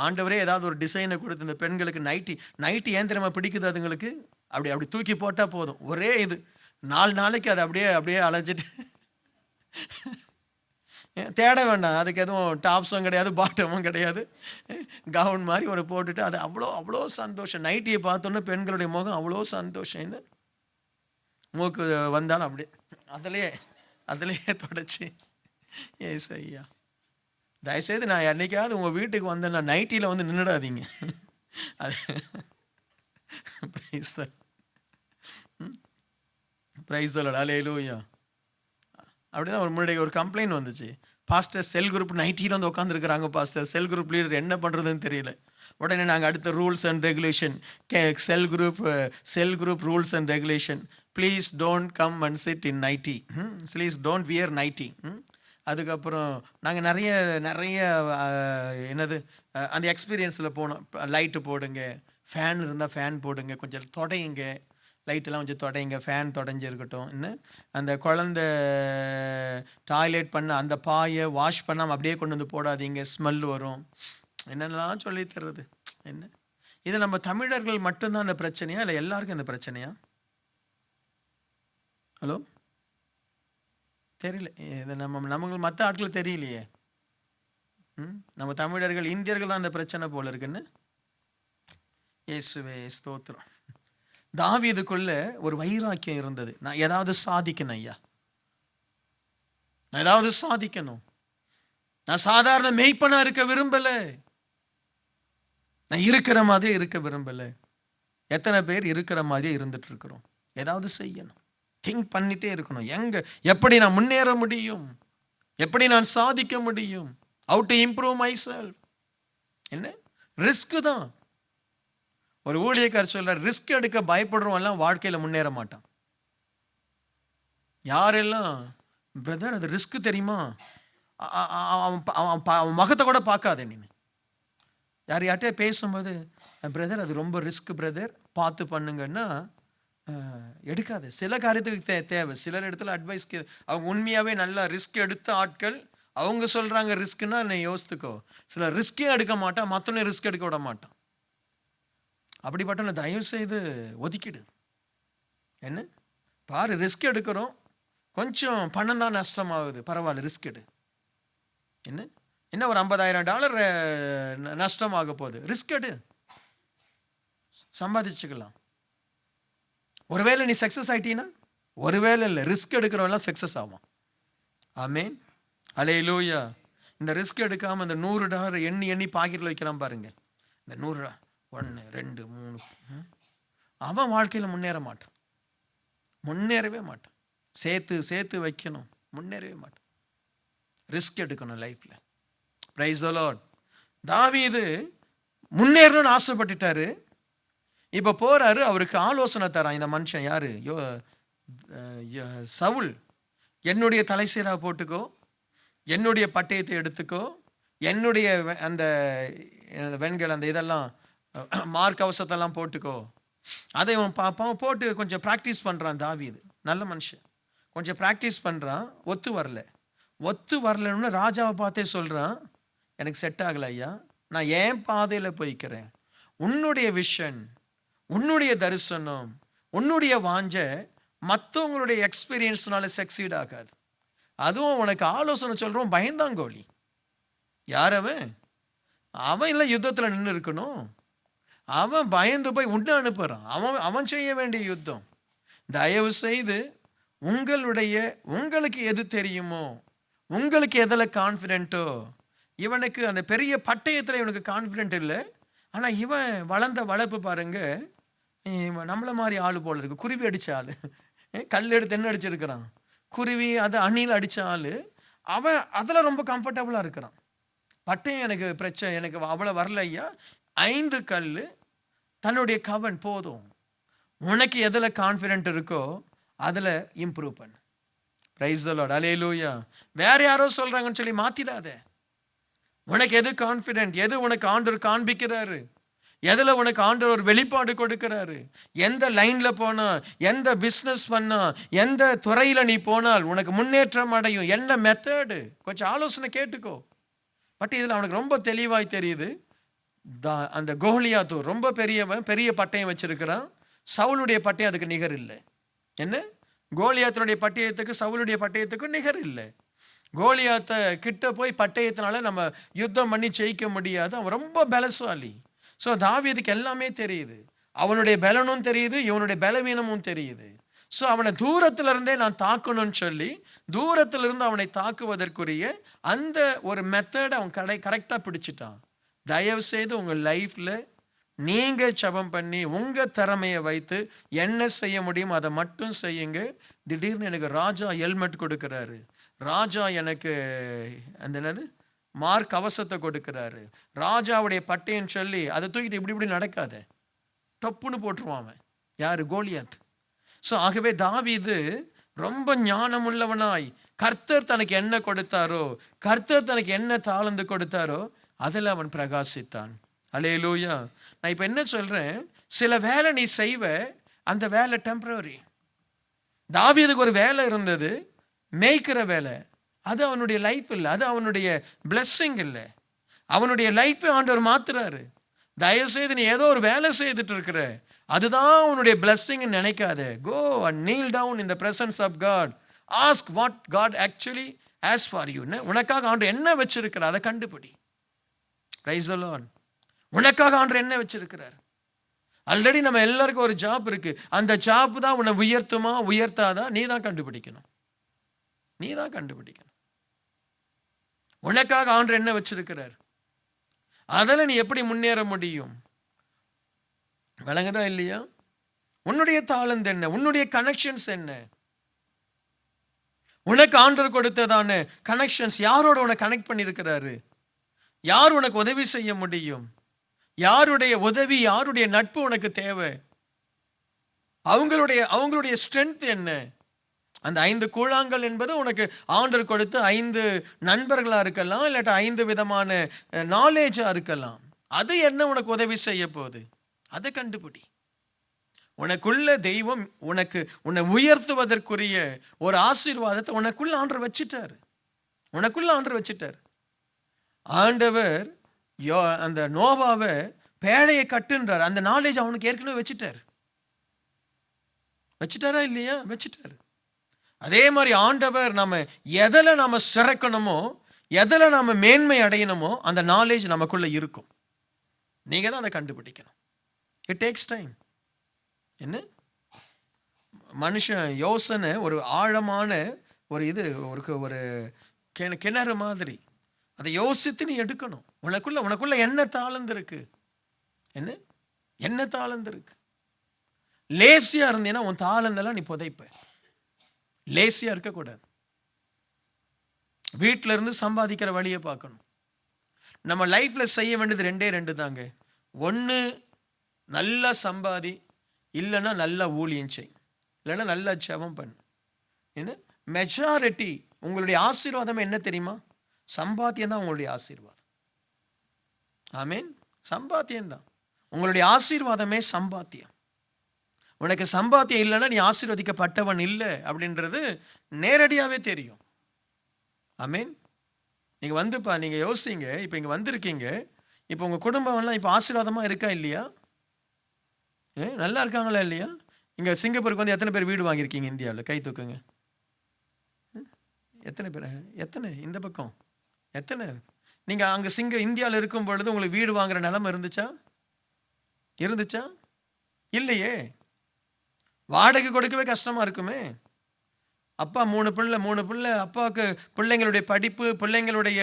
ஆண்டவரே ஏதாவது ஒரு டிசைனை கொடுத்து இந்த பெண்களுக்கு நைட்டி ஏன் தெரியுமா பிடிக்குது அதுங்களுக்கு? அப்படி தூக்கி போட்டால் போதும், ஒரே இது 4 நாளைக்கு அது அப்படியே அலைஞ்சிட்டு தேட வேண்டாம். அதுக்கு எதுவும் டாப்ஸும் கிடையாது, பாட்டமும் கிடையாது, கவுன் மாதிரி ஒரு போட்டுட்டு அது அவ்வளோ சந்தோஷம். நைட்டியை பார்த்தோன்னே பெண்களுடைய முகம் அவ்வளோ சந்தோஷம். என்ன மூக்கு வந்தாலும் அப்படியே அதிலேயே தொடச்சி. ஏஸ் ஐயா, தயவுசெய்து நான் என்னைக்காவது உங்கள் வீட்டுக்கு வந்தேன்னா நைட்டியில் நின்றுடாதீங்க. அது பிரைஸ் தி லார்ட், ஹல்லேலூயா. அப்படிதான் முன்னாடி ஒரு கம்ப்ளைண்ட் வந்துச்சு, பாஸ்டர் செல் குரூப் நைட்டியில் உட்காந்துருக்குறாங்க, பாஸ்டர் செல் குரூப் லீடர் என்ன பண்ணுறதுன்னு தெரியல. உடனே நாங்கள் அடுத்த rules and regulation, cell group rules and regulation, please don't come and sit in nighty, please don't wear nighty. அதுக்கப்புறம் நாங்கள் நிறைய என்னது அந்த எக்ஸ்பீரியன்ஸில் போனோம். லைட்டு போடுங்க, ஃபேன் இருந்தால் ஃபேன் போடுங்க, கொஞ்சம் தொடையுங்க, லைட்டெல்லாம் கொஞ்சம் தொடையுங்க, ஃபேன் தொடைஞ்சிருக்கட்டும். இன்னும் அந்த குழந்த டாய்லெட் பண்ண அந்த பாயை வாஷ் பண்ணாமல் அப்படியே கொண்டு போடாதீங்க, ஸ்மெல் வரும். என்னென்னலாம் சொல்லி தர்றது. என்ன இது நம்ம தமிழர்கள் மட்டும்தான் அந்த பிரச்சனையா, இல்லை எல்லாருக்கும் இந்த பிரச்சனையா? ஹலோ, தெரியல. இது நமக்கு மற்ற ஆட்கள் தெரியலையே. நம்ம தமிழர்கள் இந்தியர்கள் தான் அந்த பிரச்சனை போல இருக்குன்னு. இயேசுவே ஸ்தோத்திரம். தாவீதுக்குள்ள ஒரு வைராக்கியம் இருந்தது, நான் ஏதாவது சாதிக்கணும் ஐயா, நான் ஏதாவது சாதிக்கணும், நான் சாதாரண மேய்ப்பனா இருக்க விரும்பல, நான் இருக்கிற மாதிரி இருக்க விரும்பல. எத்தனை பேர் இருக்கிற மாதிரி இருந்துட்டு இருக்கிறோம்? ஏதாவது செய்யணும், திங்க் பண்ணிட்டே இருக்கணும். எப்படி நான் முன்னேற முடியும், எப்படி நான் சாதிக்க முடியும், how to improve myself. என்ன ரிஸ்க் தான். ஒரு ஊழியக்காரர் சொல்றார், ரிஸ்க் எடுக்க பயப்படுறவன் எல்லாம் வாழ்க்கையில முன்னேற மாட்டான். யாரெல்லாம் பிரதர் அது ரிஸ்க் தெரியுமா, அவன் முகத்தை கூட பார்க்காதே நீ. யார்கிட்டே பேசும்போது பிரதர் அது ரொம்ப ரிஸ்க் பிரதர், பார்த்து பண்ணுங்கன்னா எடுக்காது. சில காரியத்துக்கு தேவை, சிலர் இடத்துல அட்வைஸ் அவங்க உண்மையாகவே நல்லா ரிஸ்க் எடுத்த ஆட்கள், அவங்க சொல்கிறாங்க ரிஸ்க்குன்னா நீ யோசித்துக்கோ. சில ரிஸ்க்கே எடுக்க மாட்டான், மற்றவனே ரிஸ்க் எடுக்க விட மாட்டான். அப்படிப்பட்ட தயவு செய்து ஒதுக்கிடு. என்ன பாரு, ரிஸ்க் எடுக்கிறோம், கொஞ்சம் பணம் தான் நஷ்டமாகுது, பரவாயில்ல ரிஸ்க் எடு. என்ன ஒரு $50,000 நஷ்டமாக போகுது, ரிஸ்க் எடு, சம்பாதிச்சுக்கலாம். ஒருவேளை நீ சக்ஸஸ் ஆயிட்டீன்னா, ஒருவேளை இல்லை, ரிஸ்க் எடுக்கிறவெல்லாம் சக்ஸஸ் ஆகும். ஆமென், ஹல்லேலூயா. இந்த ரிஸ்க் எடுக்காமல் இந்த $100 எண்ணி பாக்கெட்டில் வைக்கிறான் பாருங்க, இந்த $100 1 2 3 அவன் வாழ்க்கையில் முன்னேறவே மாட்டான். சேர்த்து வைக்கணும், முன்னேறவே மாட்டான். ரிஸ்க் எடுக்கணும் லைஃப்ல. Price the Lord. தாவீது முன்னேறணும்னு ஆசைப்பட்டுட்டாரு. இப்போ போறாரு, அவருக்கு ஆலோசனை தரான் இந்த மனுஷன். யாரு? சவுல். என்னுடைய தலைசீரா போட்டுக்கோ, என்னுடைய பட்டயத்தை எடுத்துக்கோ, என்னுடைய அந்த வெண்கள் அந்த இதெல்லாம் மார்க் அவசத்தெல்லாம் போட்டுக்கோ. அதை இவன் பாப்பான் போட்டு கொஞ்சம் ப்ராக்டிஸ் பண்ணுறான். தாவீது நல்ல மனுஷன், கொஞ்சம் ப்ராக்டிஸ் பண்ணுறான். ஒத்து வரல. ஒத்து வரலன்னு ராஜாவை பார்த்தே சொல்கிறான், எனக்கு செட் ஆகலை ஐயா, நான் ஏன் பாதையில் போய்க்கிறேன். உன்னுடைய விஷன், உன்னுடைய தரிசனம், உன்னுடைய வாஞ்ச மற்றவங்களுடைய எக்ஸ்பீரியன்ஸ்னால சக்சீட் ஆகாது. அதுவும் உனக்கு ஆலோசனை சொல்கிறோம் பயந்தாங்கோழி. யார் அவன்? அவன் இல்லை யுத்தத்தில் நின்று இருக்கணும், அவன் பயந்து போய் உன்னை அனுப்புகிறான். அவன் செய்ய வேண்டிய யுத்தம். தயவு செய்து உங்களுக்கு எது தெரியுமோ, உங்களுக்கு எதில் கான்ஃபிடென்ட்டோ, இவனுக்கு அந்த பெரிய பட்டயத்தில் இவனுக்கு கான்ஃபிடென்ட் இல்லை, ஆனால் இவன் வளர்ந்த வளர்ப்பு பாருங்க, நம்மளை மாதிரி ஆள் போல இருக்கு. குருவி அடித்த ஆள், கல் எடுத்து என்ன அடிச்சிருக்கிறான், குருவி அது அணில் அடித்த ஆள், அவன் அதில் ரொம்ப கம்ஃபர்டபுளாக இருக்கிறான். பட்டயம் எனக்கு பிரச்சனை, எனக்கு அவ்வளோ வரல ஐயா, 5 கல் தன்னுடைய கவன் போதும். உனக்கு எதில் கான்ஃபிடென்ட் இருக்கோ அதில் இம்ப்ரூவ் பண்ணு. பிரைஸ் தி லார்ட், அல்லேலூயா. வேற யாரோ சொல்கிறாங்கன்னு சொல்லி மாற்றிடாத. உனக்கு எது கான்ஃபிடென்ட், எது உனக்கு ஆண்டவர் காண்பிக்கிறாரு, எதில் உனக்கு ஆண்டவர் ஒரு வெளிப்பாடு கொடுக்கிறாரு, எந்த லைனில் போனால், எந்த பிஸ்னஸ் பண்ணால், எந்த துறையில் நீ போனால் உனக்கு முன்னேற்றம் அடையும், என்ன மெத்தடு, கொஞ்சம் ஆலோசனை கேட்டுக்கோ. பட் இதில் அவனுக்கு ரொம்ப தெளிவாய் தெரியுது, அந்த கோலியாத்து ரொம்ப பெரிய பட்டயம் வச்சிருக்கிறான். சவுலுடைய பட்டயம் அதுக்கு நிகர் இல்லை. என்ன, கோலியாத்தினுடைய பட்டயத்துக்கு சவுலுடைய பட்டயத்துக்கு நிகர் இல்லை. கோலியாத்தை கிட்ட போய் பட்டயத்தினால நம்ம யுத்தம் பண்ணி ஜெயிக்க முடியாது, அவன் ரொம்ப பலசாலி. ஸோ தாவீதுக்கு எல்லாமே தெரியுது, அவனுடைய பலனும் தெரியுது, இவனுடைய பலவீனமும் தெரியுது. ஸோ அவனை தூரத்திலிருந்தே நான் தாக்கணும்னு சொல்லி தூரத்திலிருந்து அவனை தாக்குவதற்குரிய அந்த ஒரு மெத்தட் அவன் கரெக்டாக பிடிச்சிட்டான். தயவு செய்து உங்கள் லைஃப்பில் நீங்கள் ஜெபம் பண்ணி உங்கள் திறமையை வைத்து என்ன செய்ய முடியும் அதை மட்டும் செய்யுங்க. திடீர்னு எனக்கு ராஜா ஹெல்மெட் கொடுக்குறாரு, ராஜா எனக்கு அந்த என்னது மார்க் கவசத்தை கொடுக்குறாரு, ராஜாவுடைய பட்டயன்னு சொல்லி அதை தூக்கிட்டு இப்படி நடக்காத, டப்புன்னு போட்டுருவான் அவன். யார்? கோலியாத். ஸோ ஆகவே தாவீது ரொம்ப ஞானமுள்ளவனாய் கர்த்தர் தனக்கு என்ன கொடுத்தாரோ, கர்த்தர் தனக்கு என்ன தாளந்து கொடுத்தாரோ அதில் அவன் பிரகாசித்தான். அல்லேலூயா. நான் இப்போ என்ன சொல்கிறேன், சில வேலை நீ செய்வ, அந்த வேலை டெம்பரரி. தாவீதுக்கு ஒரு வேலை இருந்தது, மேய்க்கிற வேலை. அது அவனுடைய லைஃப் இல்லை, அது அவனுடைய பிளெஸ்ஸிங் இல்லை. அவனுடைய லைஃப்பை ஆண்டவர் மாத்துறாரு. தயவுசெய்து நீ ஏதோ ஒரு வேலை செய்துட்டு இருக்கிற, அதுதான் உன்னுடைய பிளெஸ்ஸிங் நினைக்காத. Go and kneel down in the presence of God. Ask what God actually has for you. உனக்காக ஆண்டவர் என்ன வச்சிருக்கிறார் அதை கண்டுபிடி. Praise the Lord. உனக்காக ஆண்டவர் என்ன வச்சிருக்கிறார். ஆல்ரெடி நம்ம எல்லாருக்கும் ஒரு ஜாப் இருக்கு, அந்த ஜாப் தான் உன்னை உயர்த்துமா உயர்த்தாதா நீ தான் கண்டுபிடிக்கணும். நீ தான் கண்டுபிடிக்கணும். உனக்காக ஆண்டவர் என்ன வச்சிருக்கிறார், அதில் நீ எப்படி முன்னேற முடியும். விளங்குதா இல்லையா? உன்னுடைய தாளந்து என்ன, உன்னுடைய கனெக்ஷன்ஸ் என்ன, உனக்கு ஆண்டவர் கொடுத்ததான கனெக்ஷன்ஸ் யாரோட உனக்கு கனெக்ட் பண்ணியிருக்கிறாரு, யார் உனக்கு உதவி செய்ய முடியும், யாருடைய உதவி யாருடைய நட்பு உனக்கு தேவை, அவங்களுடைய ஸ்ட்ரென்த் என்ன. அந்த 5 கூழாங்கல் என்பது உனக்கு ஆண்டவர் கொடுத்த 5 நண்பர்களாக இருக்கலாம், இல்லாட்ட 5 விதமான நாலேஜாக இருக்கலாம். அது என்ன உனக்கு உதவி செய்ய போகுது, அதை கண்டுபிடி. உனக்குள்ள தெய்வம் உன்னை உயர்த்துவதற்குரிய ஒரு ஆசீர்வாதத்தை உனக்குள்ள ஆண்டவர் வச்சிட்டார். உனக்குள்ள ஆண்டவர் வச்சிட்டார். ஆண்டவர் அந்த நோவாவை பேழையை கட்டுன்றார், அந்த நாலேஜ் அவனுக்கு ஏற்கனவே வச்சிட்டாரா இல்லையா? வச்சிட்டாரு. அதே மாதிரி ஆண்டவர் நம்ம எதில் நம்ம சிறக்கணுமோ, எதில் நம்ம மேன்மை அடையணுமோ அந்த நாலேஜ் நமக்குள்ள இருக்கும். நீங்கள் தான் அதை கண்டுபிடிக்கணும். It takes time. என்ன மனுஷன் யோசனை ஒரு ஆழமான ஒரு ஒரு கிணறு மாதிரி, அதை யோசித்து நீ எடுக்கணும். உனக்குள்ள என்ன தாளந்து இருக்கு, என்ன தாளந்து இருக்கு. லேசியா இருந்தீங்கன்னா உன் தாளந்தெல்லாம் நீ புதைப்ப. லேசியா இருக்கக்கூடாது. வீட்டில இருந்து சம்பாதிக்கிற வழியை பார்க்கணும். நம்ம லைஃப்ல செய்ய வேண்டியது 2 தாங்க. ஒன்று நல்லா சம்பாதி, இல்லைன்னா நல்லா ஊழியம் செய், இல்லைன்னா நல்லா ஜெபம் பண்ணு. என்ன மெஜாரிட்டி உங்களுடைய ஆசீர்வாதம் என்ன தெரியுமா? சம்பாத்தியம் தான் உங்களுடைய ஆசீர்வாதம். ஆமீன். சம்பாத்தியம் தான் உங்களுடைய ஆசீர்வாதமே. சம்பாத்தியம். உனக்கு சம்பாத்தியம் இல்லைன்னா நீ ஆசீர்வதிக்கப்பட்டவன் இல்லை அப்படின்றது நேரடியாகவே தெரியும். ஆமென். நீங்க வந்துப்பா, நீங்க யோசிங்க. இப்போ இங்க வந்திருக்கீங்க. இப்போ உங்க குடும்பம் எல்லாம் இப்போ ஆசீர்வாதமா இருக்கா இல்லையா? நல்லா இருக்காங்களா இல்லையா? இங்க சிங்கப்பூருக்கு வந்து எத்தனை பேர் வீடு வாங்கியிருக்கீங்க இந்தியாவில்? கை தூக்குங்க. எத்தனை பேர்? எத்தனை இந்த பக்கம்? எத்தனை? நீங்க அங்க இந்தியாவில் இருக்கும் பொழுது உங்களுக்கு வீடு வாங்குற நிலைமை இருந்துச்சா? இருந்துச்சா? இல்லையே. வாடகை கொடுக்கவே கஷ்டமா இருக்குமே. அப்பா 3 பிள்ளை, அப்பாவுக்கு பிள்ளைங்களுடைய படிப்பு, பிள்ளைங்களுடைய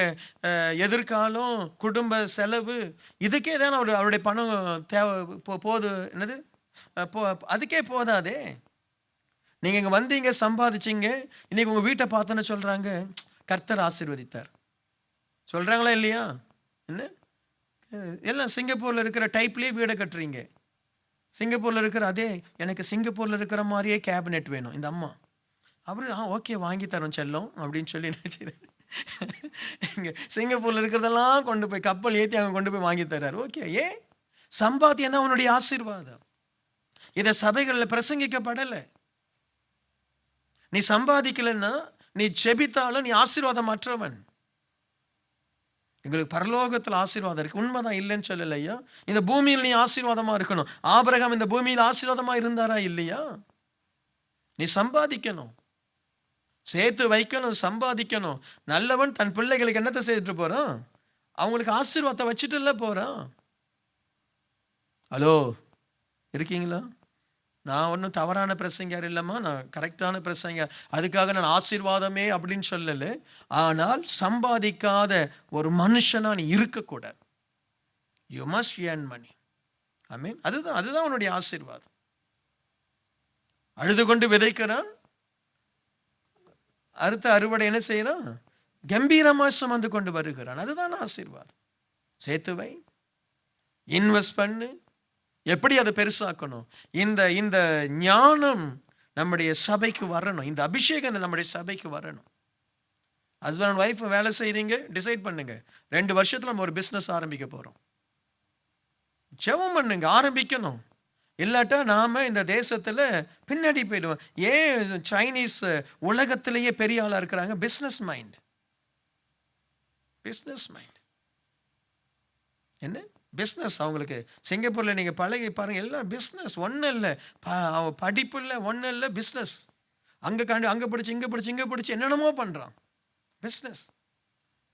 எதிர்காலம், குடும்ப செலவு, இதுக்கே தானே அவருடைய பணம் தேவை. போது என்னது அதுக்கே போதாதே. நீங்க இங்க வந்தீங்க, சம்பாதிச்சிங்க, இன்னைக்கு உங்க வீட்டை பார்த்தோன்னு சொல்றாங்க கர்த்தர் ஆசீர்வதித்தார். சொல்றாங்களா இல்லையா? என்ன எல்லாம் சிங்கப்பூர்ல இருக்கிற டைப்லயே வீடை கட்டுறீங்க. சிங்கப்பூர்ல இருக்கிற அதே, எனக்கு சிங்கப்பூர்ல இருக்கிற மாதிரியே கேபினெட் வேணும் இந்த அம்மா. அவரு ஓகே வாங்கி தரோம் செல்லம் அப்படின்னு சொல்லி இங்கே சிங்கப்பூர்ல இருக்கிறதெல்லாம் கொண்டு போய் கப்பல் ஏற்றி அங்கே கொண்டு போய் வாங்கி தர்றாரு. ஓகே, ஏன்? சம்பாத்தியம் தான் அவனுடைய ஆசீர்வாதம். இதை சபைகளில் பிரசங்கிக்கப்படலை. நீ சம்பாதிக்கலைன்னா, நீ செபித்தாலும் நீ ஆசீர்வாதம் மற்றவன். எங்களுக்கு பரலோகத்தில் ஆசீர்வாதம் இருக்கு, உண்மைதான், இல்லைன்னு சொல்லலையா? இந்த பூமியில் நீ ஆசீர்வாதமா இருக்கணும். ஆபிரகாம் இந்த பூமியில் ஆசீர்வாதமா இருந்தாரா இல்லையா? நீ சம்பாதிக்கணும், சேர்த்து வைக்கணும், சம்பாதிக்கணும். நல்லவன் தன் பிள்ளைகளுக்கு என்னத்தை செய்துட்டு போறான்? அவங்களுக்கு ஆசீர்வாதத்தை வச்சுட்டு இல்லை போறான். ஹலோ, இருக்கீங்களா? நான் ஒன்றும் தவறான பிரசங்கர் இல்லைம்மா, நான் கரெக்டான பிரசங்கர். அதுக்காக நான் ஆசீர்வாதமே அப்படின்னு சொல்லலை. ஆனால் சம்பாதிக்காத ஒரு மனுஷனா நீ இருக்கக்கூடாது. You must earn money. I mean அதுதான் உன்னுடைய ஆசீர்வாதம். அழுது கொண்டு விதைக்கிறான், அடுத்த அறுவடை என்ன செய்யறான்? கம்பீரமா சுமந்து கொண்டு வருகிறான். அதுதான் ஆசீர்வாதம். சேர்த்து வை, இன்வெஸ்ட் பண்ணு. எப்படி அதை பெருசாக்கணும்? இந்த ஞானம் நம்முடைய சபைக்கு வரணும். இந்த அபிஷேகம் நம்முடைய சபைக்கு வரணும். ஹஸ்பண்ட் அண்ட் ஒய்ஃப் வேலை செய்றீங்க, டிசைட் பண்ணுங்க 2 வருஷத்துல நம்ம ஒரு பிஸ்னஸ் ஆரம்பிக்க போறோம். ஜெபம் பண்ணுங்க, ஆரம்பிக்கணும். இல்லாட்டா நாம இந்த தேசத்துல பின்னாடி போயிடுவோம். ஏன் சைனீஸ் உலகத்திலேயே பெரிய ஆளா இருக்கிறாங்க? Business mind. என்ன பிஸ்னஸ் அவங்களுக்கு? சிங்கப்பூர்ல நீங்க பழகி பாருங்க, எல்லாம் பிஸ்னஸ். ஒன்றும் இல்லை, படிப்பு இல்லை, ஒன்றும் இல்லை, பிஸ்னஸ். அங்கே படிச்சு இங்கே படிச்சு என்னென்னமோ பண்ணுறான். பிஸ்னஸ்.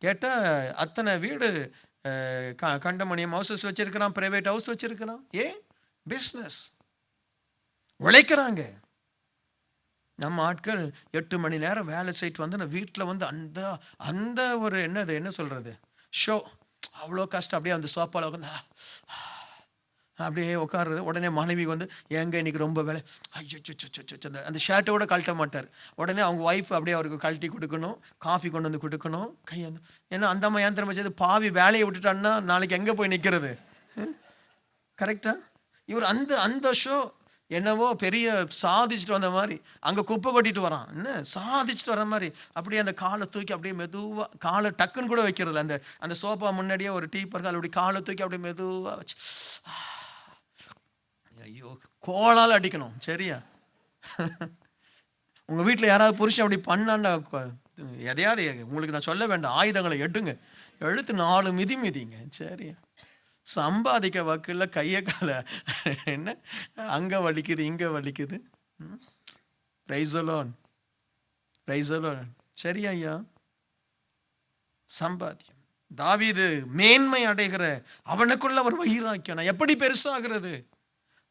கேட்டால் அத்தனை வீடு கண்டமணியம் ஹவுசஸ் வச்சிருக்கிறான், பிரைவேட் ஹவுஸ் வச்சிருக்கிறான். ஏன்? பிஸ்னஸ். உழைக்கிறாங்க. நம்ம ஆட்கள் 8 மணி நேரம் வேலை செய்யிட்டு வந்து நான் வீட்டில் வந்து அந்த ஒரு என்ன சொல்றது ஷோ, அவ்வளோ கஷ்டம். அப்படியே அந்த சோப்பாவில் உட்காந்து அப்படியே உட்காருறது. உடனே மனைவி வந்து எங்க இன்னைக்கு ரொம்ப வேலை, ஐயோ அந்த ஷர்ட்டோட கழட்ட மாட்டார். உடனே அவங்க ஒய்ஃப் அப்படியே அவருக்கு கழட்டி கொடுக்கணும், காஃபி கொண்டு வந்து கொடுக்கணும், கையாந்து. ஏன்னா அந்த அம்மா ஏன் திறமை செய்து பாவி வேலையை விட்டுட்டான்னா நாளைக்கு எங்கே போய் நிற்கிறது? கரெக்டா? இவர் அந்த ஷோ என்னவோ பெரிய சாதிச்சுட்டு வந்த மாதிரி அங்கே குப்பை கொட்டிட்டு வரான். என்ன சாதிச்சுட்டு வர மாதிரி அப்படியே அந்த காலை தூக்கி அப்படியே மெதுவாக, காலை டக்குன்னு கூட வைக்கிறதில்ல, அந்த சோஃபா முன்னாடியே ஒரு டீப்பர் கால் அப்படி காலை தூக்கி அப்படியே மெதுவாக வச்சு, ஐயோ கோளால் அடிக்கணும். சரியா? உங்கள் வீட்டில் யாராவது புருஷன் அப்படி பண்ணான்னா எதையாவது உங்களுக்கு நான் சொல்ல வேண்டாம், ஆயுதங்களை எடுத்து 4 மிதிங்க. சரியா? சம்பாதிக்க வக்கில்ல, கையை காலை என்ன அங்கே வலிக்குது இங்கே வலிக்குது. Price the Lord. சரியா ஐயா? சம்பாத்தியம். தாவீது மேன்மை அடைகிற அவனுக்குள்ள ஒரு வைராக்கியம் எப்படி பெருசாகிறது?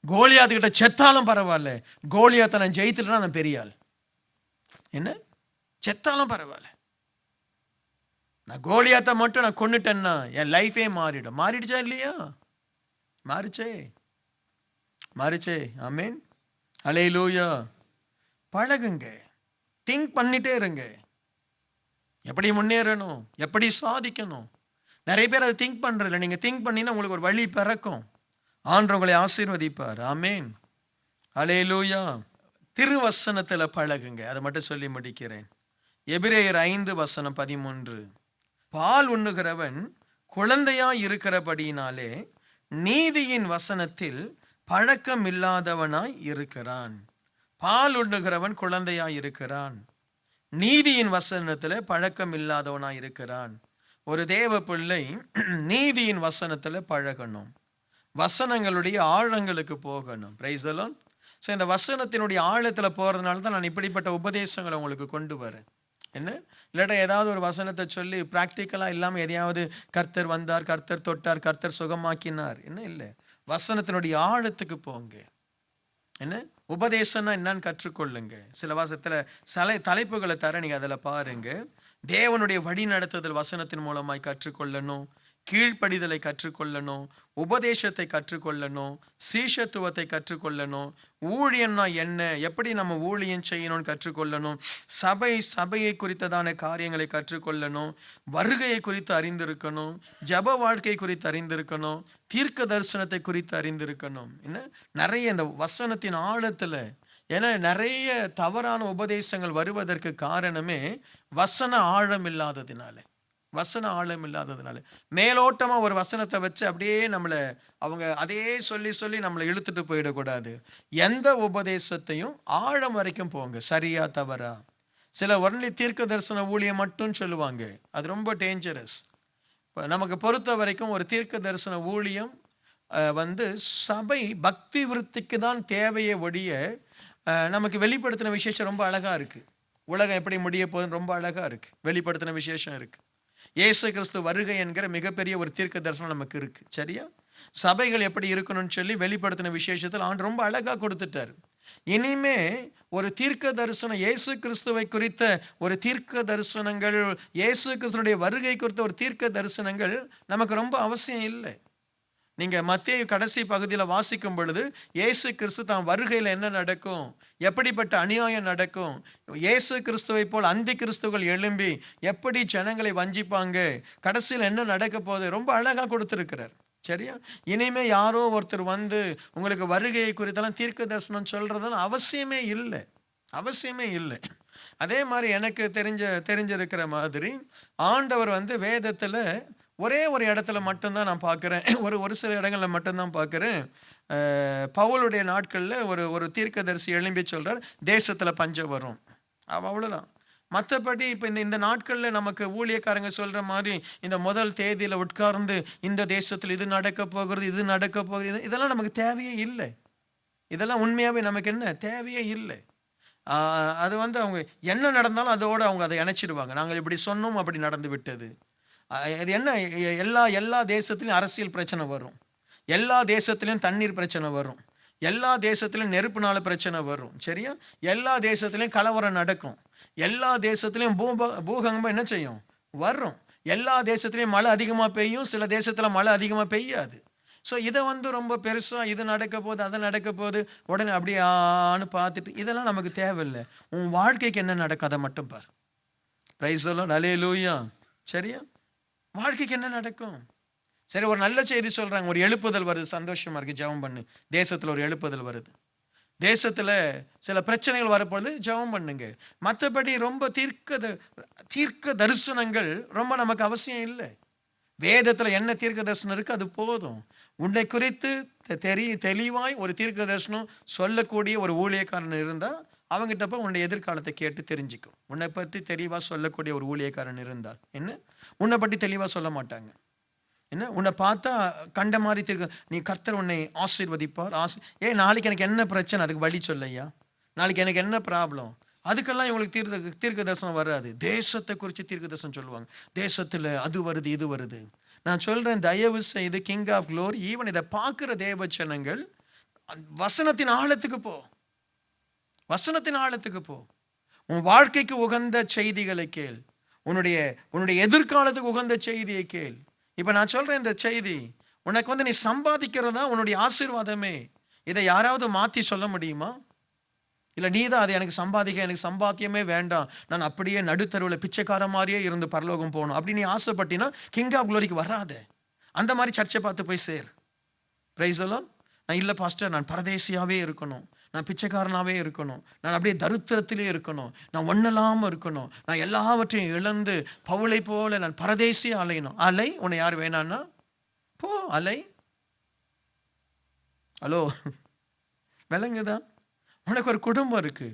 கோலியாத்து கிட்ட செத்தாலும் பரவாயில்ல, கோலியாத்தை நான் ஜெயித்துட்டா நான் பெரிய ஆள். என்ன? செத்தாலும் பரவாயில்ல, நான் கோலியாத்தை மட்டும் நான் கொன்னுட்டேன்னா என் லைஃபே மாறிடும். மாறிடுச்சா இல்லையா? மாறிச்சே. ஆமென். ஹல்லேலூயா. பழகுங்க, திங்க் பண்ணிட்டே இருங்க. எப்படி முன்னேறணும், எப்படி சாதிக்கணும். நிறைய பேர் அதை திங்க் பண்றதில்ல. நீங்க திங்க் பண்ணினா உங்களுக்கு ஒரு வழி பிறக்கும். ஆண்டவர் உங்களை ஆசீர்வதிப்பார். ஆமென். ஹல்லேலூயா. திருவசனத்துல பழகுங்க. அதை மட்டும் சொல்லி முடிக்கிறேன். எபிரேயர் 5:13. பால் உண்ணுகிறவன் குழந்தையாய் இருக்கிறபடியினாலே நீதியின் வசனத்தில் பழக்கம் இல்லாதவனாய் இருக்கிறான். பால் உண்ணுகிறவன் குழந்தையாய் இருக்கிறான். நீதியின் வசனத்துல பழக்கம் இல்லாதவனா இருக்கிறான். ஒரு தேவ பிள்ளை நீதியின் வசனத்துல பழகணும், வசனங்களுடைய ஆழங்களுக்கு போகணும். Price the lord. ஸோ இந்த வசனத்தினுடைய ஆழத்துல போறதுனால தான் நான் இப்படிப்பட்ட உபதேசங்களை உங்களுக்கு கொண்டு வரேன். என்ன, இல்லாட்டா ஏதாவது ஒரு வசனத்தை சொல்லி ப்ராக்டிக்கலாக இல்லாமல் எதையாவது கர்த்தர் வந்தார், கர்த்தர் தொட்டார், கர்த்தர் சுகமாக்கினார், என்ன இல்லை. வசனத்தினுடைய ஆழத்துக்கு போங்க. என்ன உபதேசம்னா என்னன்னு கற்றுக்கொள்ளுங்க. சில வாசத்தில் தலைப்புகளை தர நீங்கள் அதில் பாருங்க. தேவனுடைய வழி நடத்துதல் வசனத்தின் மூலமாய் கற்றுக்கொள்ளணும், கீழ்ப்படிதலை கற்றுக்கொள்ளணும், உபதேசத்தை கற்றுக்கொள்ளணும், சீஷத்துவத்தை கற்றுக்கொள்ளணும், ஊழியம்னா என்ன, எப்படி நம்ம ஊழியம் செய்யணும்னு கற்றுக்கொள்ளணும், சபையை குறித்ததான காரியங்களை கற்றுக்கொள்ளணும், வருகையை குறித்து அறிந்திருக்கணும், ஜப வாழ்க்கை குறித்து அறிந்திருக்கணும், தீர்க்க தரிசனத்தை குறித்து அறிந்திருக்கணும். என்ன நிறைய இந்த வசனத்தின் ஆழத்துல, ஏன்னா நிறைய தவறான உபதேசங்கள் வருவதற்கு காரணமே வசன ஆழம் இல்லாததினால. வசன ஆழம் இல்லாததுனால மேலோட்டமா ஒரு வசனத்தை வச்சு அப்படியே நம்மளை அவங்க அதே சொல்லி சொல்லி நம்மளை இழுத்துட்டு போயிடக்கூடாது. எந்த உபதேசத்தையும் ஆழம் வரைக்கும் போங்க, சரியா தவறா. சில ஒன்லி தீர்க்க தரிசன ஊழியம் மட்டும் சொல்லுவாங்க, அது ரொம்ப டேஞ்சரஸ். இப்போ நமக்கு பொறுத்த வரைக்கும் ஒரு தீர்க்க தரிசன ஊழியம் சபை பக்தி விருத்திக்கு தான் தேவையே ஒழிய, நமக்கு வெளிப்படுத்தின விசேஷம் ரொம்ப அழகா இருக்கு. உலகம் எப்படி முடிய போகுதுன்னு ரொம்ப அழகா இருக்கு, வெளிப்படுத்தின விசேஷம் இருக்கு. இயேசு கிறிஸ்து வருகை என்கிற மிகப்பெரிய ஒரு தீர்க்க தரிசனம் நமக்கு இருக்கு. சரியா, சபைகள் எப்படி இருக்கணும்னு சொல்லி வெளிப்படுத்தின விசேஷத்தில் ஆண்டு ரொம்ப அழகா கொடுத்துட்டாரு. இனிமே ஒரு தீர்க்க தரிசனம், இயேசு கிறிஸ்துவை குறித்த ஒரு தீர்க்க தரிசனங்கள், இயேசு கிறிஸ்துனுடைய வருகை குறித்த ஒரு தீர்க்க தரிசனங்கள் நமக்கு ரொம்ப அவசியம் இல்லை. நீங்க மத்தேயு கடைசி பகுதியில் வாசிக்கும் பொழுது இயேசு கிறிஸ்து தான் வருகையில் என்ன நடக்கும், எப்படிப்பட்ட அநியாயம் நடக்கும், இயேசு கிறிஸ்துவை போல் அந்தி கிறிஸ்துகள் எழும்பி எப்படி ஜனங்களை வஞ்சிப்பாங்க, கடைசியில் என்ன நடக்க போகுது ரொம்ப அழகா கொடுத்திருக்கிறார். சரியா, இனிமே யாரோ ஒருத்தர் உங்களுக்கு வருகையை குறித்தெல்லாம் தீர்க்க தரிசனம் சொல்றதுன்னு அவசியமே இல்லை, அவசியமே இல்லை. அதே மாதிரி எனக்கு தெரிஞ்சிருக்கிற மாதிரி ஆண்டவர் வேதத்துல ஒரே ஒரு இடத்துல மட்டும்தான் நான் பார்க்குறேன், ஒரு சில இடங்களில் மட்டும்தான் பார்க்குறேன். பவுலுடைய நாட்களில் ஒரு தீர்க்கதரிசி எழும்பி சொல்கிறார், தேசத்தில் பஞ்சம் வரும், அவ்வளோதான். மற்றபடி இப்போ இந்த நாட்களில் நமக்கு ஊழியக்காரங்க சொல்கிற மாதிரி இந்த முதல் தேதியில் உட்கார்ந்து இந்த தேசத்தில் இது நடக்க போகிறது, இது நடக்க போகிறது, இதெல்லாம் நமக்கு தேவையே இல்லை. இதெல்லாம் உண்மையாகவே நமக்கு என்ன தேவையே இல்லை. அது அவங்க என்ன நடந்தாலும் அதோடு அவங்க அதை இணைச்சிடுவாங்க. நாங்கள் இப்படி சொன்னோம், அப்படி நடந்து விட்டது. அது என்ன, எல்லா தேசத்துலையும் அரசியல் பிரச்சனை வரும், எல்லா தேசத்துலையும் தண்ணீர் பிரச்சனை வரும், எல்லா தேசத்துலையும் நெருப்புனால பிரச்சனை வரும். சரியா, எல்லா தேசத்துலையும் கலவரம் நடக்கும், எல்லா தேசத்துலையும் பூகம்பம் என்ன செய்யும் வரும், எல்லா தேசத்துலையும் மழை அதிகமாக பெய்யும், சில தேசத்தில் மழை அதிகமாக பெய்யாது. ஸோ இதை ரொம்ப பெருசாக இது நடக்க போகுது, அதை நடக்க போகுது, உடனே அப்படியே ஆன்னு பார்த்துட்டு இதெல்லாம் நமக்கு தேவையில்லை. உன் வாழ்க்கைக்கு என்ன நடக்கும் அதை மட்டும் பார். பிரைஸ் தி லார்ட், அல்லேலூயா. சரியா, வாழ்க்கைக்கு என்ன நடக்கும். சரி, ஒரு நல்ல செய்தி சொல்றாங்க, ஒரு எழுப்புதல் வருது, சந்தோஷமா இருக்கு, ஜெபம் பண்ணு. தேசத்துல ஒரு எழுப்புதல் வருது, தேசத்துல சில பிரச்சனைகள் வரப்போது, ஜெபம் பண்ணுங்க. மற்றபடி ரொம்ப தீர்க்க தரிசனங்கள் ரொம்ப நமக்கு அவசியம் இல்லை. வேதத்துல என்ன தீர்க்க தரிசனம் இருக்கு அது போதும். உன்னை குறித்து தெளிவாய் ஒரு தீர்க்க தரிசனம் சொல்லக்கூடிய ஒரு ஊழியக்காரன் இருந்தா அவங்ககிட்ட போய் உன்னுடைய எதிர்காலத்தை கேட்டு தெரிஞ்சுக்கும். உன்னை பற்றி தெளிவாக சொல்லக்கூடிய ஒரு ஊழியக்காரன் இருந்தால் என்ன, உன்னை பற்றி தெளிவாக சொல்ல மாட்டாங்க. என்ன, உன்னை பார்த்தா கண்ட மாதிரி நீ கர்த்தர் உன்னை ஆசீர்வதிப்பார். நாளைக்கு எனக்கு என்ன பிரச்சனை அதுக்கு வழி சொல்லையா, நாளைக்கு எனக்கு என்ன ப்ராப்ளம், அதுக்கெல்லாம் இவங்களுக்கு தீர்க்க தரிசனம் வராது. தேசத்தை குறித்து தீர்க்க தரிசனம் சொல்லுவாங்க, தேசத்தில் அது வருது இது வருது. நான் சொல்கிறேன், தயவு செய்து கிங் ஆஃப் க்ளோரி, ஈவன் இதை பார்க்குற தேவச்சனங்கள் வசனத்தின் ஆழத்துக்கு போ, வசனத்தின் ஆழத்துக்கு போ. உன் வாழ்க்கைக்கு உகந்த செய்திகளை கேள், உன்னுடைய எதிர்காலத்துக்கு உகந்த செய்தியை கேள். இப்போ நான் சொல்கிறேன், இந்த செய்தி உனக்கு நீ சம்பாதிக்கிறதா உன்னுடைய ஆசீர்வாதமே. இதை யாராவது மாற்றி சொல்ல முடியுமா? இல்லை நீ தான் அது எனக்கு சம்பாத்தியமே வேண்டாம், நான் அப்படியே நடுத்தருவில் பிச்சைக்கார மாதிரியே இருந்து பரலோகம் போகணும் அப்படி நீ ஆசைப்பட்டினா கிங் ஆஃப் க்ளோரிக்கு வராத. அந்த மாதிரி சர்ச்சை பார்த்து போய் சேர். Price the Lord. நான் இல்லை பாஸ்டர், நான் பரதேசியாகவே இருக்கணும், நான் பிச்சைக்காரனாகவே இருக்கணும், நான் அப்படியே தரித்திரத்திலே இருக்கணும், நான் ஒன்றில்லாமல் இருக்கணும், நான் எல்லாவற்றையும் இழந்து பவுளை போல நான் பரதேசியாக அலையணும். அலை, உன்னை யார் வேணான்னா போ, அலை. ஹலோ, விளங்குதா? உனக்கு ஒரு குடும்பம் இருக்கு,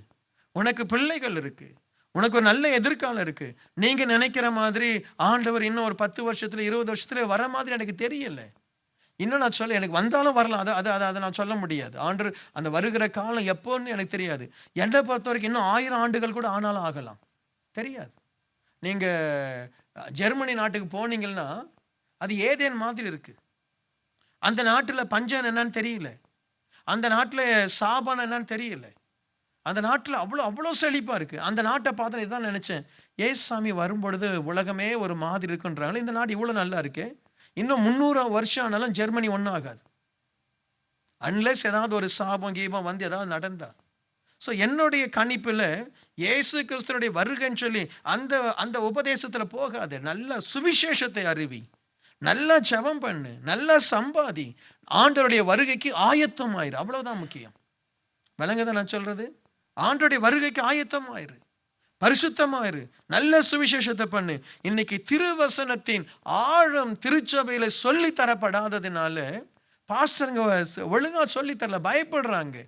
உனக்கு பிள்ளைகள் இருக்கு, உனக்கு ஒரு நல்ல எதிர்காலம் இருக்கு. நீங்க நினைக்கிற மாதிரி ஆண்டவர் இன்னும் ஒரு 10 வருஷத்துல 20 வருஷத்துல வர மாதிரி எனக்கு தெரியல. இன்னும் நான் சொல்ல, எனக்கு வந்தாலும் வரலாம், அதை நான் சொல்ல முடியாது. ஆண்டவர் அந்த வருகிற காலம் எப்போன்னு எனக்கு தெரியாது. என்னை பொறுத்த வரைக்கும் இன்னும் 1000 ஆண்டுகள் கூட ஆனாலும் ஆகலாம், தெரியாது. நீங்க ஜெர்மனி நாட்டுக்கு போனீங்கன்னா அது ஏதேன் மாதிரி இருக்கு. அந்த நாட்டில் பஞ்சம் என்னன்னு தெரியல, அந்த நாட்டில் சாபம் என்னன்னு தெரியல, அந்த நாட்டில் அவ்வளோ செழிப்பாக இருக்குது. அந்த நாட்டை பார்த்து இதுதான் நினச்சேன், ஏசாமி வரும்பொழுது உலகமே ஒரு மாதிரி இருக்குன்றாங்களே, இந்த நாடு இவ்வளோ நல்லா இருக்கு, இன்னும் 300 வருஷம் ஆனாலும் ஜெர்மனி ஒன்றும் ஆகாது, அன்லெஸ் ஏதாவது ஒரு சாபம் கீபம் வந்து ஏதாவது நடந்தா. ஸோ என்னுடைய கணிப்பில் இயேசு கிறிஸ்துனுடைய வருகைன்னு சொல்லி அந்த உபதேசத்தில் போகாது. நல்ல சுவிசேஷத்தை அறிவி, நல்லா ஜெபம் பண்ணு, நல்லா சம்பாதி, ஆண்டவருடைய வருகைக்கு ஆயத்தம் ஆயிரு, அவ்வளவுதான் முக்கியம். விளங்குதான் நான் சொல்றது? ஆண்டவருடைய வருகைக்கு ஆயத்தம் ஆயிரு, பரிசுத்தமாயிரு, நல்ல சுவிசேஷத்தை பண்ணு. இன்னைக்கு திருவசனத்தின் ஆழம் திருச்சபையில சொல்லி தரப்படாததுனால பாஸ்டருங்க ஒழுங்கா சொல்லி தரல, பயப்படுறாங்க.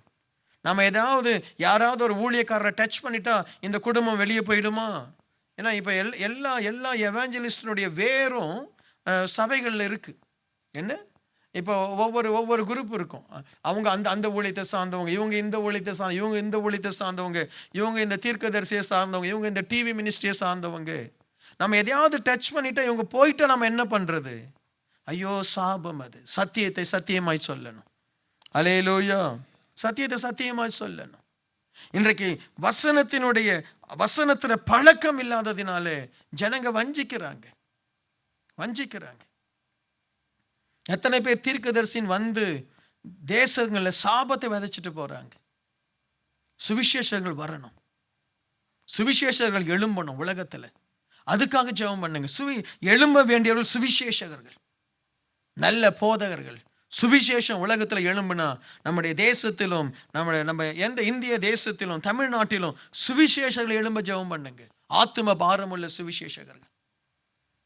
நம்ம ஏதாவது யாராவது ஒரு ஊழியக்காரரை டச் பண்ணிட்டா இந்த குடும்பம் வெளியே போயிடுமா? ஏன்னா இப்போ எல்லா எவாஞ்சலிஸ்டனுடைய வேரும் சபைகளில் இருக்கு. என்ன, இப்போ ஒவ்வொரு குரூப் இருக்கும். அவங்க அந்த ஊழியத்தை சார்ந்தவங்க, இவங்க இந்த ஊழியத்தை சார்ந்த, இவங்க இந்த ஊழியத்தை சார்ந்தவங்க, இவங்க இந்த தீர்க்கதரிசியை சார்ந்தவங்க, இவங்க இந்த டிவி மினிஸ்ட்ரியை சார்ந்தவங்க. நம்ம எதையாவது டச் பண்ணிட்டா இவங்க போயிட்டா நம்ம என்ன பண்றது? ஐயோ சாபம். அது சத்தியத்தை சத்தியமாய் சொல்லணும். அல்லேலூயா. சத்தியத்தை சத்தியமாய் சொல்லணும். இன்றைக்கு வசனத்துல பழக்கம் இல்லாததினால ஜனங்க வஞ்சிக்கிறாங்க. எத்தனை பேர் தீர்க்கதரிசின் வந்து தேசங்கள்ல சாபத்தை விதைச்சிட்டு போறாங்க. சுவிசேஷர்கள் வரணும், சுவிசேஷர்கள் எழும்பணும் உலகத்துல. அதுக்காக ஜெபம் பண்ணுங்க. எழும்ப வேண்டியவர்கள் சுவிசேஷகர்கள், நல்ல போதகர்கள். சுவிசேஷம் உலகத்துல எழும்புனா நம்முடைய தேசத்திலும், நம்ம எந்த இந்திய தேசத்திலும் தமிழ்நாட்டிலும் சுவிசேஷர்கள் எழும்ப ஜெபம் பண்ணுங்க. ஆத்தும பாரம் உள்ள சுவிசேஷகர்கள்.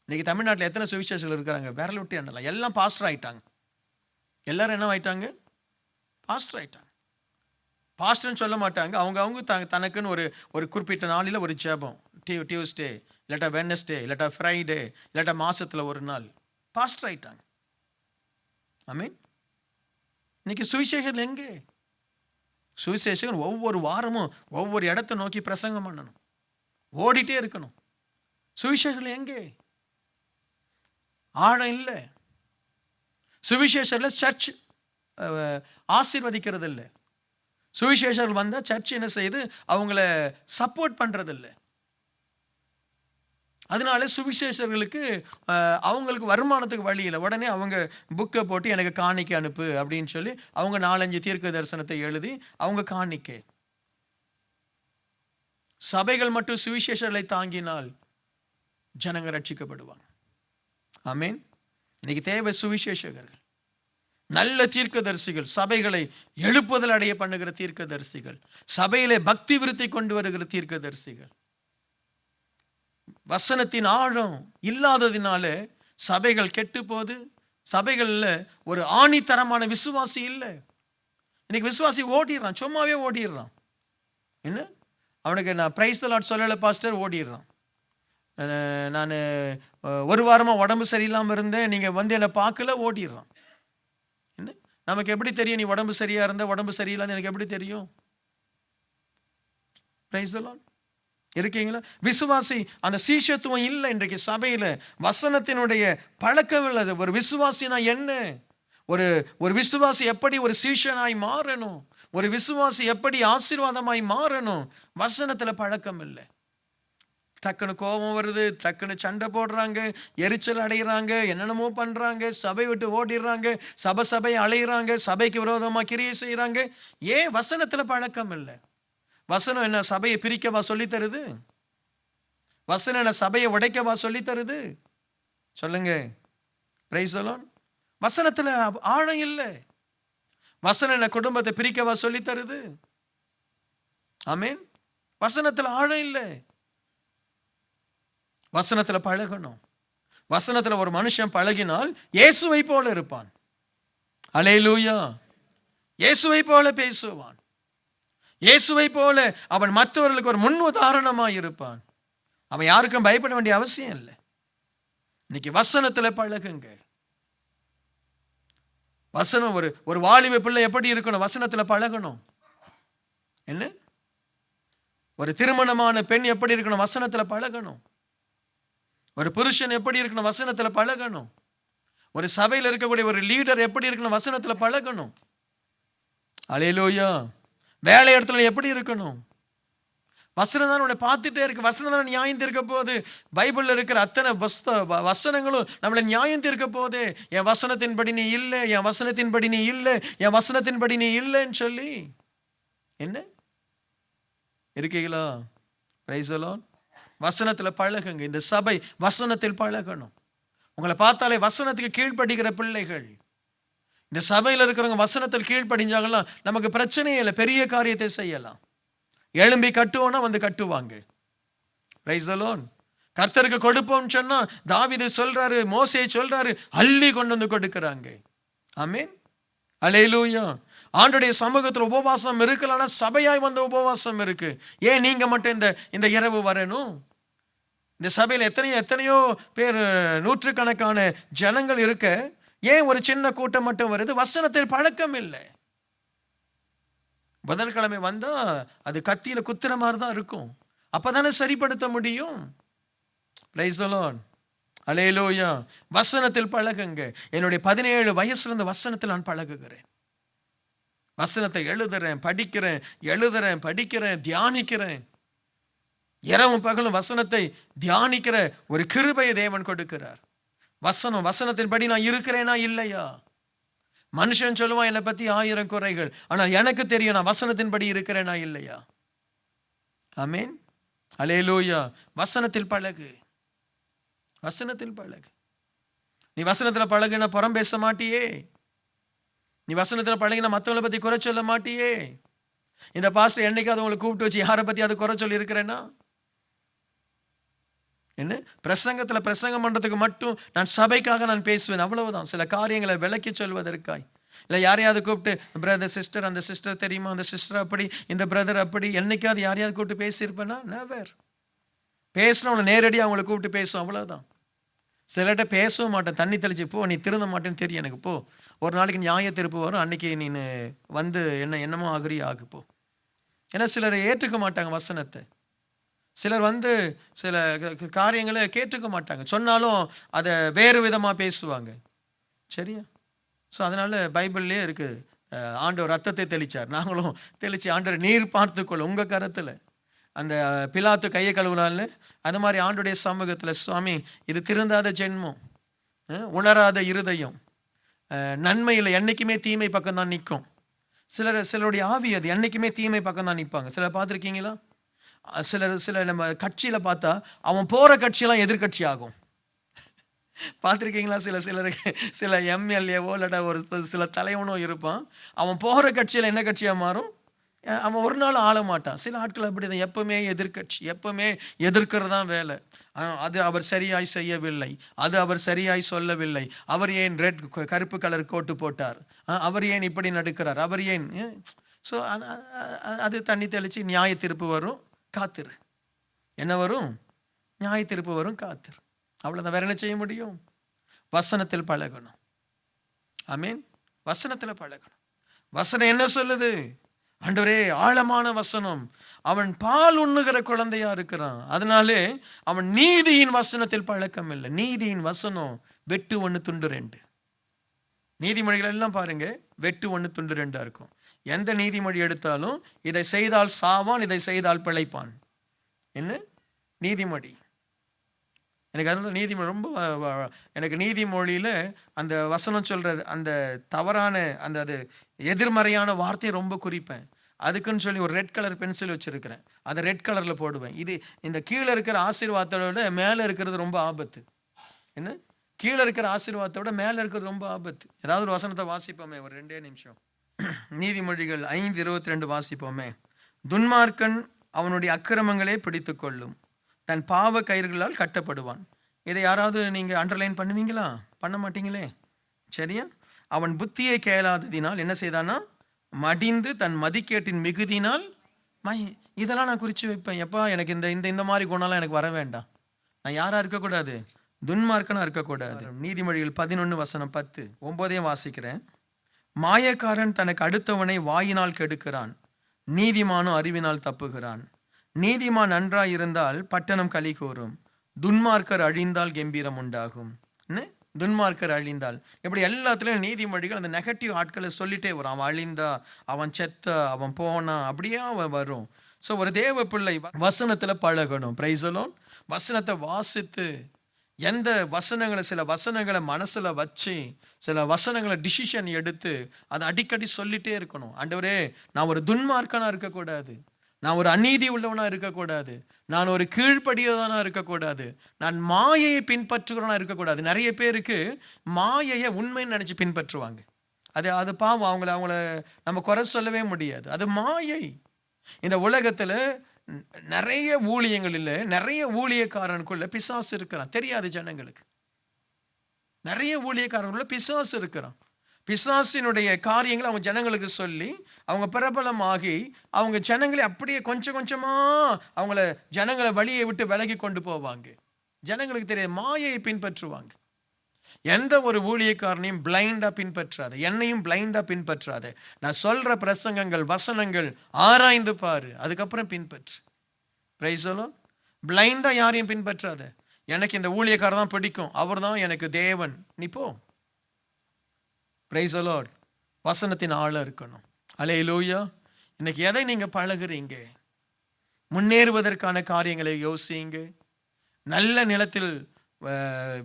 இன்னைக்கு தமிழ்நாட்டில் எத்தனை சுவிசேஷர்கள் இருக்கிறாங்க? விரல் விட்டு எண்ணலாம். எல்லாம் பாஸ்டர் ஆயிட்டாங்க. எல்லாரும் என்ன ஆயிட்டாங்க? பாஸ்டர் ஆயிட்டாங்க. பாஸ்டர்னு சொல்ல மாட்டாங்க. அவங்க தனக்குன்னு ஒரு குறிப்பிட்ட நாளில் ஒரு ஜெபம், டியூஸ்டே இல்லாட்டா வெட்னஸ்டே இல்லாட்டா ஃப்ரைடே இல்லாட்டா மாசத்துல ஒரு நாள் பாஸ்டர் ஆயிட்டாங்க. ஆமென். இன்னைக்கு சுவிசேஷகர்கள் எங்கே? சுவிசேஷகர் ஒவ்வொரு வாரமும் ஒவ்வொரு இடத்தை நோக்கி பிரசங்கம் பண்ணணும், ஓடிட்டே இருக்கணும். சுவிசேஷகர்கள் எங்கே? ஆழம் இல்லை. சுவிசேஷர்ல சர்ச் ஆசீர்வதிக்கிறது இல்லை. சுவிசேஷர்கள் வந்தா சர்ச் என்ன செய்யுது? அவங்கள சப்போர்ட் பண்றது இல்லை. அதனால சுவிசேஷர்களுக்கு அவங்களுக்கு வருமானத்துக்கு வழி இல்லை. உடனே அவங்க புக்கை போட்டு எனக்கு காணிக்கை அனுப்பு அப்படின்னு சொல்லி அவங்க 4-5 தீர்க்க தரிசனத்தை எழுதி அவங்க காணிக்கை. சபைகள் மட்டும் சுவிசேஷர்களை தாங்கினால் ஜனங்க ரட்சிக்கப்படுவாங்க. ஆமென். இன்னைக்கு தேவை சுவிசேஷகர்கள், நல்ல தீர்க்கதரிசிகள், சபைகளை எழுப்புதல் அடைய பண்ணுகிற தீர்க்கதரிசிகள், சபையிலே பக்தி விருத்தி கொண்டு வருகிற தீர்க்கதரிசிகள். வசனத்தின் ஆழம் இல்லாததினால சபைகள் கெட்டு போது, சபைகள்ல ஒரு ஆணித்தரமான விசுவாசி இல்லை. இன்னைக்கு விசுவாசி ஓடிடுறான், சும்மாவே ஓடிடுறான். என்ன, அவனுக்கு நான் பிரைஸ் தி லார்ட் சொல்லலை பாஸ்டர், ஓடிடுறான். நான் ஒரு வாரமாக உடம்பு சரியில்லாமல் இருந்தேன், நீங்கள் வந்து என்னை பார்க்கல, ஓடிடுறான். என்ன, நமக்கு எப்படி தெரியும் நீ உடம்பு சரியாக இருந்தால் உடம்பு சரியில்லைன்னு எனக்கு எப்படி தெரியும்? Price the Lord. இருக்கீங்களா? விசுவாசி அந்த சீஷத்துவம் இல்லை இன்றைக்கு சபையில். வசனத்தினுடைய பழக்கம் இல்லை. ஒரு விசுவாசினா என்ன? ஒரு விசுவாசி எப்படி ஒரு சீஷனாய் மாறணும், ஒரு விசுவாசி எப்படி ஆசீர்வாதமாய் மாறணும், வசனத்தில் பழக்கம் இல்லை. டக்குன்னு கோபம் வருது, டக்குன்னு சண்டை போடுறாங்க, எரிச்சல் அடைகிறாங்க, என்னென்னமோ பண்றாங்க, சபை விட்டு ஓடிடுறாங்க, சபை அலையிறாங்க, சபைக்கு விரோதமாக கிரியை செய்யறாங்க. ஏன்? வசனத்துல பழக்கம் இல்லை. வசனம் என்ன சபையை பிரிக்கவா சொல்லி தருது? வசனம் என்ன சபையை உடைக்கவா சொல்லி தருது? சொல்லுங்க. Price the Lord. வசனத்துல ஆழம் இல்லை. வசனம் என்ன குடும்பத்தை பிரிக்கவா சொல்லி தருது? ஆமென். வசனத்துல ஆழம் இல்லை. வசனத்துல பழகணும். வசனத்துல ஒரு மனுஷன் பழகினால் இயேசுவை போல இருப்பான். அல்லேலூயா. இயேசுவை போல பேசுவான். இயேசுவை போல அவன் மற்றவர்களுக்கு ஒரு முன் உதாரணமாய் இருப்பான். அவன் யாருக்கும் பயப்பட வேண்டிய அவசியம் இல்லை. இன்னைக்கு வசனத்துல பழகுங்க. வசனம் ஒரு வாலிப பிள்ளை எப்படி இருக்கணும்? வசனத்துல பழகணும். என்ன? ஒரு திருமணமான பெண் எப்படி இருக்கணும்? வசனத்துல பழகணும். ஒரு புருஷன் எப்படி இருக்கணும்? வசனத்துல பழகணும். ஒரு சபையில் இருக்கக்கூடிய ஒரு லீடர் எப்படி இருக்கணும்? வசனத்துல பழகணும். அல்லேலூயா. வேலை இடத்துல எப்படி இருக்கணும்? வசனம் தான் உன்னை பார்த்துட்டே இருக்கு. வசனம் தான் நியாயம் தீர்க்க போகுது. பைபிள்ல இருக்கிற அத்தனை வசனங்களும் நம்மளை நியாயம் தீர்க்க போகுது. என் வசனத்தின்படி நீ இல்லை, என் வசனத்தின்படி நீ இல்லை, என் வசனத்தின்படி நீ இல்லைன்னு சொல்லி என்ன இருக்கீங்களா? Price the Lord. வசனத்துல பழகுங்க. இந்த சபை வசனத்தில் பழகணும். உங்களை பார்த்தாலே வசனத்துக்கு கீழ்ப்படுகிற பிள்ளைகள். இந்த சபையில் இருக்கிறவங்க வசனத்தில் கீழ்ப்படிஞ்சாங்கன்னா நமக்கு பிரச்சனையே இல்லை, பெரிய காரியத்தை செய்யலாம். எழும்பி கட்டுவோன்னா வந்து கட்டுவாங்க. Price the Lord. கர்த்தருக்கு கொடுப்போம்னு சொன்னா தாவீது சொல்றாரு, மோசே சொல்றாரு, அள்ளி கொண்டு வந்து கொடுக்கறாங்க. ஆமென். அல்லேலூயா. ஆண்டவருடைய சமூகத்தில் உபவாசம் இருக்கலன்னா சபையாய் வந்த உபவாசம் இருக்கு. ஏன் நீங்க மட்டும் இந்த இரவு வரணும்? இந்த சபையில் எத்தனையோ பேர், நூற்றுக்கணக்கான ஜனங்கள் இருக்க, ஏன் ஒரு சின்ன கூட்டம் மட்டும் வருது? வசனத்தில் பழக்கம் இல்லை. புதன்கிழமை வந்தா அது கத்தியில குத்துற மாதிரி தான் இருக்கும். அப்பதானே சரிப்படுத்த முடியும். Praise the Lord. அல்லேலூயா. வசனத்தில் பழகுங்க. என்னுடைய 17 வயசுல இருந்த வசனத்தில் நான் பழகுகிறேன். வசனத்தை எழுதுறேன், படிக்கிறேன், தியானிக்கிறேன். இரவும் பகலும் வசனத்தை தியானிக்கிற ஒரு கிருபையை தேவன் கொடுக்கிறார். வசனத்தின்படி நான் இருக்கிறேனா இல்லையா? மனுஷன் சொல்லுவான் என்னை பத்தி 1000 குறைகள், ஆனால் எனக்கு தெரியும் நான் வசனத்தின்படி இருக்கிறேனா இல்லையா? ஆமென். அல்லேலூயா. வசனத்தில் பழகு. வசனத்தில் பழகு. நீ வசனத்துல பழகுனா புறம் பேச மாட்டியே. நீ வசனத்துல பழகினா மற்றவங்களை பத்தி குறை சொல்ல மாட்டியே. இந்த பாஸ்டர் என்னைக்காவது உங்களை கூப்பிட்டு வச்சு யாரை பத்தி அதை குறை சொல்லி இருக்கிறேன்னா என்ன? பிரசங்கம் பண்றதுக்கு மட்டும் நான் சபைக்காக நான் பேசுவேன், அவ்வளவுதான். சில காரியங்களை விளக்கி சொல்வதற்காய். இல்லை யாரையாவது கூப்பிட்டு பிரதர் சிஸ்டர், அந்த சிஸ்டர் தெரியுமா, அந்த சிஸ்டர் அப்படி, இந்த பிரதர் அப்படி, என்னைக்காவது யாரையாவது கூப்பிட்டு பேசியிருப்பேன்னா? நெவர். பேசினா அவங்களை நேரடியாக அவங்களை கூப்பிட்டு பேசும், அவ்வளோதான். சிலர்கிட்ட பேசவும் மாட்டேன், தண்ணி தெளிச்சு போ, நீ திருந்த மாட்டேன்னு தெரியும் எனக்கு, போ. ஒரு நாளைக்கு நியாய தீர்ப்பு வரும், அன்னைக்கு நீ வந்து என்னமோ ஆகு போ. ஏன்னா சிலரை ஏற்றுக்க மாட்டாங்க வசனத்தை. சிலர் வந்து சில காரியங்களை கேட்டுக்க மாட்டாங்க, சொன்னாலும் அதை வேறு விதமாக பேசுவாங்க. சரியா? ஸோ அதனால பைபிள்லேயே இருக்கு, ஆண்டவர் ரத்தத்தை தெளிச்சார், நாங்களும் தெளிச்சு ஆண்டவர் நீர் பார்த்துக்கொள்ள உங்கள் கருத்தில். அந்த பிலாத்து கையை கழுவுனால்னு அது மாதிரி ஆண்டுடைய சமூகத்தில், சுவாமி இது திருந்தாத ஜென்மம், உணராத இருதயம், நன்மையில் என்னைக்குமே தீமை பக்கம் தான் நிற்கும். சிலருடைய ஆவி அது என்னைக்குமே தீமை பக்கம் தான் நிற்பாங்க. சிலர் பார்த்துருக்கீங்களா? சில நம்ம கட்சியில் பார்த்தா அவன் போகிற கட்சியெல்லாம் எதிர்கட்சி ஆகும். பார்த்துருக்கீங்களா? சில எம்எல்ஏவோ இல்லாட்டா ஒரு சில தலைவனோ இருப்பான், அவன் போகிற கட்சியில் என்ன கட்சியாக மாறும்? அவன் ஒரு நாள் ஆள மாட்டான். சில ஆட்கள் அப்படி தான், எப்பவுமே எதிர்கட்சி, எப்பவுமே எதிர்க்கிறது தான் வேலை. அது அவர் சரியாய் செய்யவில்லை, அது அவர் சரியாய் சொல்லவில்லை, அவர் ஏன் கருப்பு கலர் கோட்டு போட்டார், அவர் ஏன் இப்படி நடக்கிறார், அவர் ஏன். ஸோ அது தண்ணி தெளித்து நியாய தீர்ப்பு வரும், காத்திரு. என்ன வரும்? நியாய தீர்ப்பு வரும், காத்திரு. அவ்வளோதான். வேற என்ன செய்ய முடியும்? வசனத்தில் பழகணும். ஆமீன். வசனத்தில் பழகணும். வசனம் என்ன சொல்லுது? ஆண்டவரே, ஆழமான வசனம். அவன் பால் உண்ணுகிற குழந்தையா இருக்கிறான், அதனாலே அவன் நீதியின் வசனத்தில் பழக்கம் இல்லை. நீதியின் வசனம் வெட்டு 1 துண்டு 2. நீதிமொழிகள் எல்லாம் பாருங்க, வெட்டு 1 துண்டு 2 இருக்கும். எந்த நீதிமொழி எடுத்தாலும் இதை செய்தால் சாவான், இதை செய்தால் பிழைப்பான். என்ன நீதிமொழி? எனக்கு அதனால நீதிமொழி ரொம்ப, எனக்கு நீதிமொழியில் அந்த வசனம் சொல்கிறது, அந்த தவறான அது எதிர்மறையான வார்த்தையை ரொம்ப குறிப்பேன். அதுக்குன்னு சொல்லி ஒரு ரெட் கலர் பென்சில் வச்சுருக்கிறேன், அதை ரெட் கலரில் போடுவேன். இந்த கீழே இருக்கிற ஆசீர்வாதத்தோட மேலே இருக்கிறது ரொம்ப ஆபத்து. என்ன? கீழே இருக்கிற ஆசீர்வாதத்தோட மேலே இருக்கிறது ரொம்ப ஆபத்து. ஏதாவது ஒரு வசனத்தை வாசிப்போமே, ஒரு 2 நிமிஷம். நீதிமொழிகள் 5:22 வாசிப்போமே. துன்மார்க்கன் அவனுடைய அக்கிரமங்களே பிடித்து கொள்ளும், தன் பாவ கயிறுகளால் கட்டப்படுவான். இதை யாராவது நீங்கள் அண்டர்லைன் பண்ணுவீங்களா? பண்ண மாட்டீங்களே. சரியா? அவன் புத்தியை கேளாததினால் என்ன செய்தானா, மடிந்து தன் மதிக்கேட்டின் மிகுதினால் இதெல்லாம் நான் குறித்து வைப்பேன். எப்பா எனக்கு இந்த இந்த இந்த மாதிரி குணம்லாம் எனக்கு வர வேண்டாம். நான் யாரா இருக்கக்கூடாது? துன்மார்க்கனா இருக்கக்கூடாது. நீதிமொழிகள் 11:10 9 வாசிக்கிறேன். மாயக்காரன் தனக்கு அடுத்தவனை வாயினால் கெடுக்கிறான், நீதிமானும் அறிவினால் தப்புகிறான். நீதிமான் நன்றாய் இருந்தால் பட்டணம் களி கூறும், துன்மார்க்கர் அழிந்தால் கம்பீரம் உண்டாகும். துன்மார்க்கர் அழிந்தால் இப்படி எல்லாத்துலேயும் நீதிமொழிகள் அந்த நெகட்டிவ் ஆட்களை சொல்லிட்டே வரும். அவன் அழிந்தா, அவன் செத்த, அவன் போனா, அப்படியே அவன் வரும். ஸோ ஒரு தேவ பிள்ளை வசனத்தில் பழகணும். Praise alone. வசனத்தை வாசித்து எந்த வசனங்களை, சில வசனங்களை மனசில் வச்சு சில வசனங்களை டிசிஷன் எடுத்து அதை அடிக்கடி சொல்லிட்டே இருக்கணும். ஆண்டவரே, நான் ஒரு துன்மார்க்கனா இருக்கக்கூடாது, நான் ஒரு அநீதி உள்ளவனா இருக்கக்கூடாது, நான் ஒரு கீழ்ப்படியதானா இருக்கக்கூடாது, நான் மாயையை பின்பற்றுகிறவனா இருக்கக்கூடாது. நிறைய பேருக்கு மாயையை உண்மைன்னு நினச்சி பின்பற்றுவாங்க. அது பாவம். அவங்கள நம்ம குறை சொல்லவே முடியாது. அது மாயை. இந்த உலகத்தில் நிறைய ஊழியங்களில் நிறைய ஊழியக்காரனுக்குள்ள பிசாசு இருக்கிறான். தெரியாது ஜனங்களுக்கு. நிறைய ஊழியக்காரனுக்குள்ள பிசாசு இருக்கிறான். பிசாசினுடைய காரியங்களை அவங்க ஜனங்களுக்கு சொல்லி அவங்க பிரபலமாகி அவங்க ஜனங்களை அப்படியே கொஞ்சம் கொஞ்சமா அவங்கள ஜனங்களை வழியை விட்டு விலகி கொண்டு போவாங்க. ஜனங்களுக்கு தெரியாது, மாயையை பின்பற்றுவாங்க. எந்த ஒரு ஊழியக்காரனையும் பிளைண்டா பின்பற்றாத, என்னையும் பிளைண்டா பின்பற்றாத. நான் சொல்ற பிரசங்கங்கள், வசனங்கள் ஆராய்ந்து பாரு, அதுக்கப்புறம் பின்பற்று. Price the Lord. பிளைண்டா யாரையும் பின்பற்றாத. எனக்கு இந்த ஊழியக்காரர் தான் பிடிக்கும், அவர் தான் எனக்கு தேவன், நீ போ. Price the Lord. வசனத்தின் ஆளா இருக்கணும். அல்லேலூயா. இன்னைக்கு எதை நீங்க பழகுறீங்க? முன்னேறுவதற்கான காரியங்களை யோசிங்க. நல்ல நிலத்தில்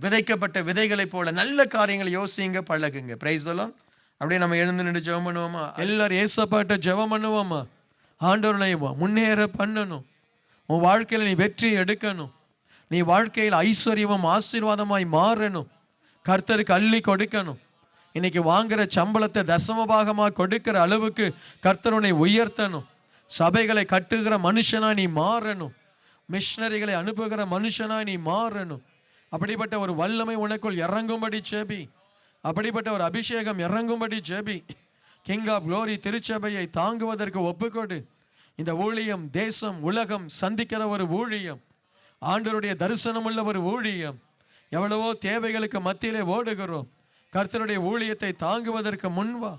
விதைக்கப்பட்ட விதைகளை போல நல்ல காரியங்களை யோசிங்க, பழகுங்க. Price the Lord. அப்படியே நம்ம எழுந்து நின்று ஜெபம் பண்ணுவோமா? எல்லாரும் ஏசப்பாட்ட ஜெபம் பண்ணுவோமா? ஆண்டவரை முன்னேற பண்ணணும். உன் வாழ்க்கையில் நீ வெற்றி எடுக்கணும். நீ வாழ்க்கையில் ஐஸ்வர்யமும் ஆசீர்வாதமாய் மாறணும். கர்த்தருக்கு அள்ளி கொடுக்கணும். இன்னைக்கு வாங்குற சம்பளத்தை தசமபாகமாக கொடுக்கிற அளவுக்கு கர்த்தருனை உயர்த்தணும். சபைகளை கட்டுகிற மனுஷனா நீ மாறணும். மிஷனரிகளை அனுப்புகிற மனுஷனா நீ மாறணும். அப்படிப்பட்ட ஒரு வல்லமை உனக்குள் இறங்கும்படி ஜெபி. அப்படிப்பட்ட ஒரு அபிஷேகம் இறங்கும்படி ஜெபி. கிங் ஆஃப் க்ளோரி திருச்சபையை தாங்குவதற்கு ஒப்புக்கொடு. இந்த ஊழியம் தேசம் உலகம் சந்திக்கிற ஒரு ஊழியம், ஆண்டவருடைய தரிசனம் உள்ள ஒரு ஊழியம். எவ்வளவோ தேவைகளுக்கு மத்தியிலே ஓடுகிறோம். கர்த்தருடைய ஊழியத்தை தாங்குவதற்கு முன்வா.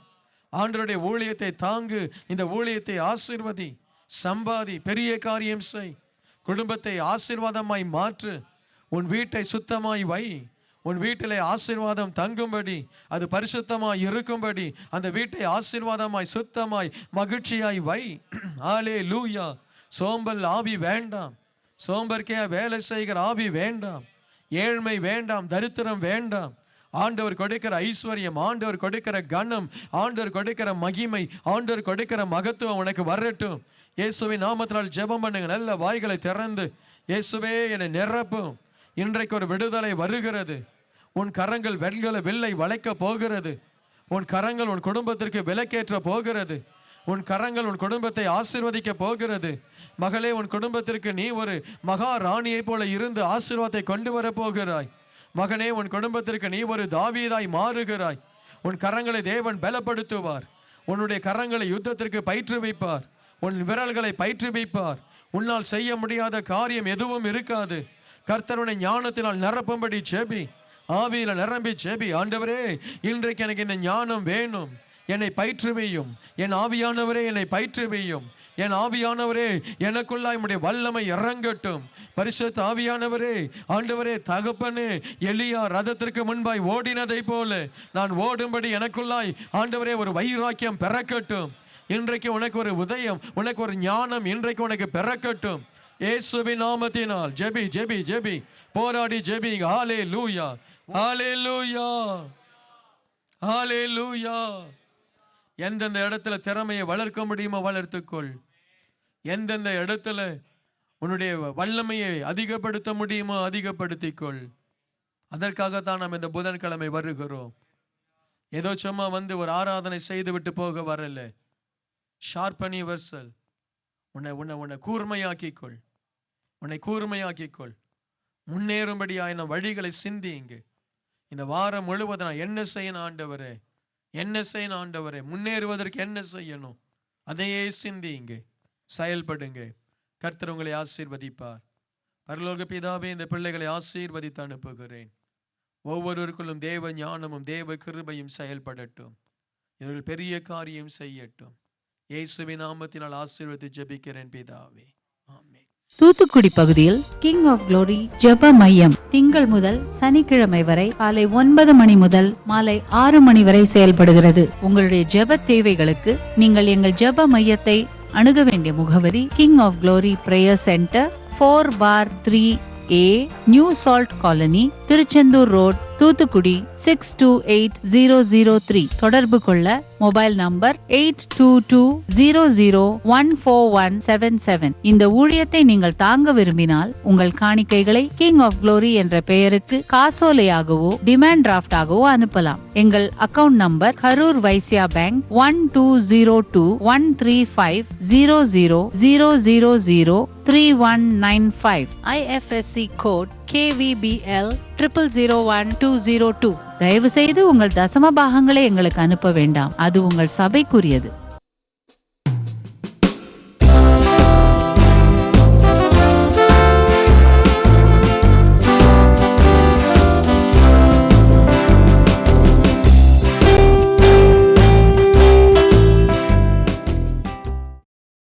ஆண்டவருடைய ஊழியத்தை தாங்கு. இந்த ஊழியத்தை ஆசீர்வதி, சம்பாதி, பெரிய காரியம் செய். குடும்பத்தை ஆசீர்வாதமாய் மாற்று. உன் வீட்டை சுத்தமாய் வை. உன் வீட்டிலே ஆசீர்வாதம் தங்கும்படி, அது பரிசுத்தமாய் இருக்கும்படி அந்த வீட்டை ஆசீர்வாதமாய் சுத்தமாய் மகிழ்ச்சியாய் வை. அல்லேலூயா. சோம்பல் ஆவி வேண்டாம். சோம்பற்கையா வேலை செய்கிற ஆவி வேண்டாம். ஏழ்மை வேண்டாம். தரித்திரம் வேண்டாம். ஆண்டவர் கொடுக்கிற ஐஸ்வர்யம், ஆண்டவர் கொடுக்கிற கனம், ஆண்டவர் கொடுக்கிற மகிமை, ஆண்டவர் கொடுக்கிற மகத்துவம் உனக்கு வரட்டும். இயேசுவின் நாமத்தினால் ஜெபம் பண்ணுங்க. நல்ல வாய்களை திறந்து, இயேசுவே என்னை நிரப்பும். இன்றைக்கு ஒரு விடுதலை வருகிறது. உன் கரங்கள் வெண்கல வில்லை வளைக்க போகிறது. உன் கரங்கள் உன் குடும்பத்திற்கு விலக்கேற்ற போகிறது. உன் கரங்கள் உன் குடும்பத்தை ஆசீர்வதிக்க போகிறது. மகளே, உன் குடும்பத்திற்கு நீ ஒரு மகா ராணியை போல இருந்து ஆசீர்வாதத்தை கொண்டு வர போகிறாய். மகனே, உன் குடும்பத்திற்கு நீ ஒரு தாவீதாய் மாறுகிறாய். உன் கரங்களை தேவன் பலப்படுத்துவார். உன்னுடைய கரங்களை யுத்தத்திற்கு பயிற்றுவிப்பார். உன் விரல்களை பயிற்றுவிப்பார். உன்னால் செய்ய முடியாத காரியம் எதுவும் இருக்காது. கர்த்தருடைய ஞானத்தினால் நிரப்பும்படி ஜெபி. ஆவியில நிரம்பி ஜெபி. ஆண்டவரே, இன்றைக்கு எனக்கு இந்த ஞானம் வேணும், என்னை பயிற்றுவியும். என் ஆவியானவரே, என்னை பயிற்றுவியும். என் ஆவியானவரே, எனக்குள்ளாய் உம்முடைய வல்லமை இறங்கட்டும். பரிசுத்த ஆவியானவரே, ஆண்டவரே, தகப்பனே, எலியா ரதத்திற்கு முன்பாய் ஓடினதை போல நான் ஓடும்படி எனக்குள்ளாய் ஆண்டவரே ஒரு வைராக்கியம் பிறக்கட்டும். இன்றைக்கு உனக்கு ஒரு உதயம், உனக்கு ஒரு ஞானம் இன்றைக்கு உனக்கு பிறக்கட்டும். இயேசுவின் நாமத்தினால் ஜெபி ஜெபி ஜெபி. போராடி ஜெபி. ஹல்லேலூயா, ஹல்லேலூயா, ஹல்லேலூயா. எந்தெந்த இடத்துல திறமையை வளர்க்க முடியுமோ வளர்த்துக்கொள். எந்தெந்த இடத்துல உன்னுடைய வல்லமையை அதிகப்படுத்த முடியுமோ அதிகப்படுத்திக்கொள். அதற்காகத்தான் நாம் இந்த புதன்கிழமை வருகிறோம். ஏதோ சும்மா வந்து ஒரு ஆராதனை செய்து விட்டு போக வரல. Sharpen your self. உன்னை கூர்மையாக்கிக்கொள். உன்னை கூர்மையாக்கிக்கொள். முன்னேறும்படியான வழிகளை சிந்திங்க. இந்த வாரம் முழுவதும் நான் என்ன செய்யணும் ஆண்டவரே, என்ன செய்யணும் ஆண்டவரே, முன்னேறுவதற்கு என்ன செய்யணும், அதையே சிந்திங்க. செயல்படுங்க. கர்த்தர் உங்களை ஆசீர்வதிப்பார். பரலோக பிதாவே, இந்த பிள்ளைகளை ஆசீர்வதித்து அனுப்புகிறேன். ஒவ்வொருவருக்குள்ளும் தேவ ஞானமும் தேவ கிருபையும் செயல்படட்டும். இவர்கள் பெரிய காரியம் செய்யட்டும். இயேசுவின் நாமத்தினால் ஆசீர்வதித்து ஜெபிக்கிறேன் பிதாவே, ஆமென். தூத்துக்குடி பகுதியில் கிங் ஆஃப் குளோரி ஜெப மையம் திங்கள் முதல் சனிக்கிழமை வரை காலை 9 மணி முதல் மாலை 6 மணி வரை செயல்படுகிறது. உங்களுடைய ஜெப தேவைகளுக்கு நீங்கள் எங்கள் ஜெப மையத்தை அணுக வேண்டிய முகவரி king of glory prayer centre, 4/3A, new salt colony, Tiruchendur road, Thoothukudi 628003. தொடர்பு கொள்ள மொபைல் நம்பர் 8220014177. இந்த ஊழியத்தை நீங்கள் தாங்க விரும்பினால் உங்கள் காணிக்கைகளை கிங் ஆஃப் குளோரி என்ற பெயருக்கு காசோலையாகவோ டிமாண்ட் டிராஃப்டாகவோ அனுப்பலாம். எங்கள் account number Karur Vysya bank 1202135000003195. IFSC code KVBL 0001-202. தயவு செய்து உங்கள் தசம பாகங்களை எங்களுக்கு அனுப்ப வேண்டாம். அது உங்கள் சபைக்குரியது.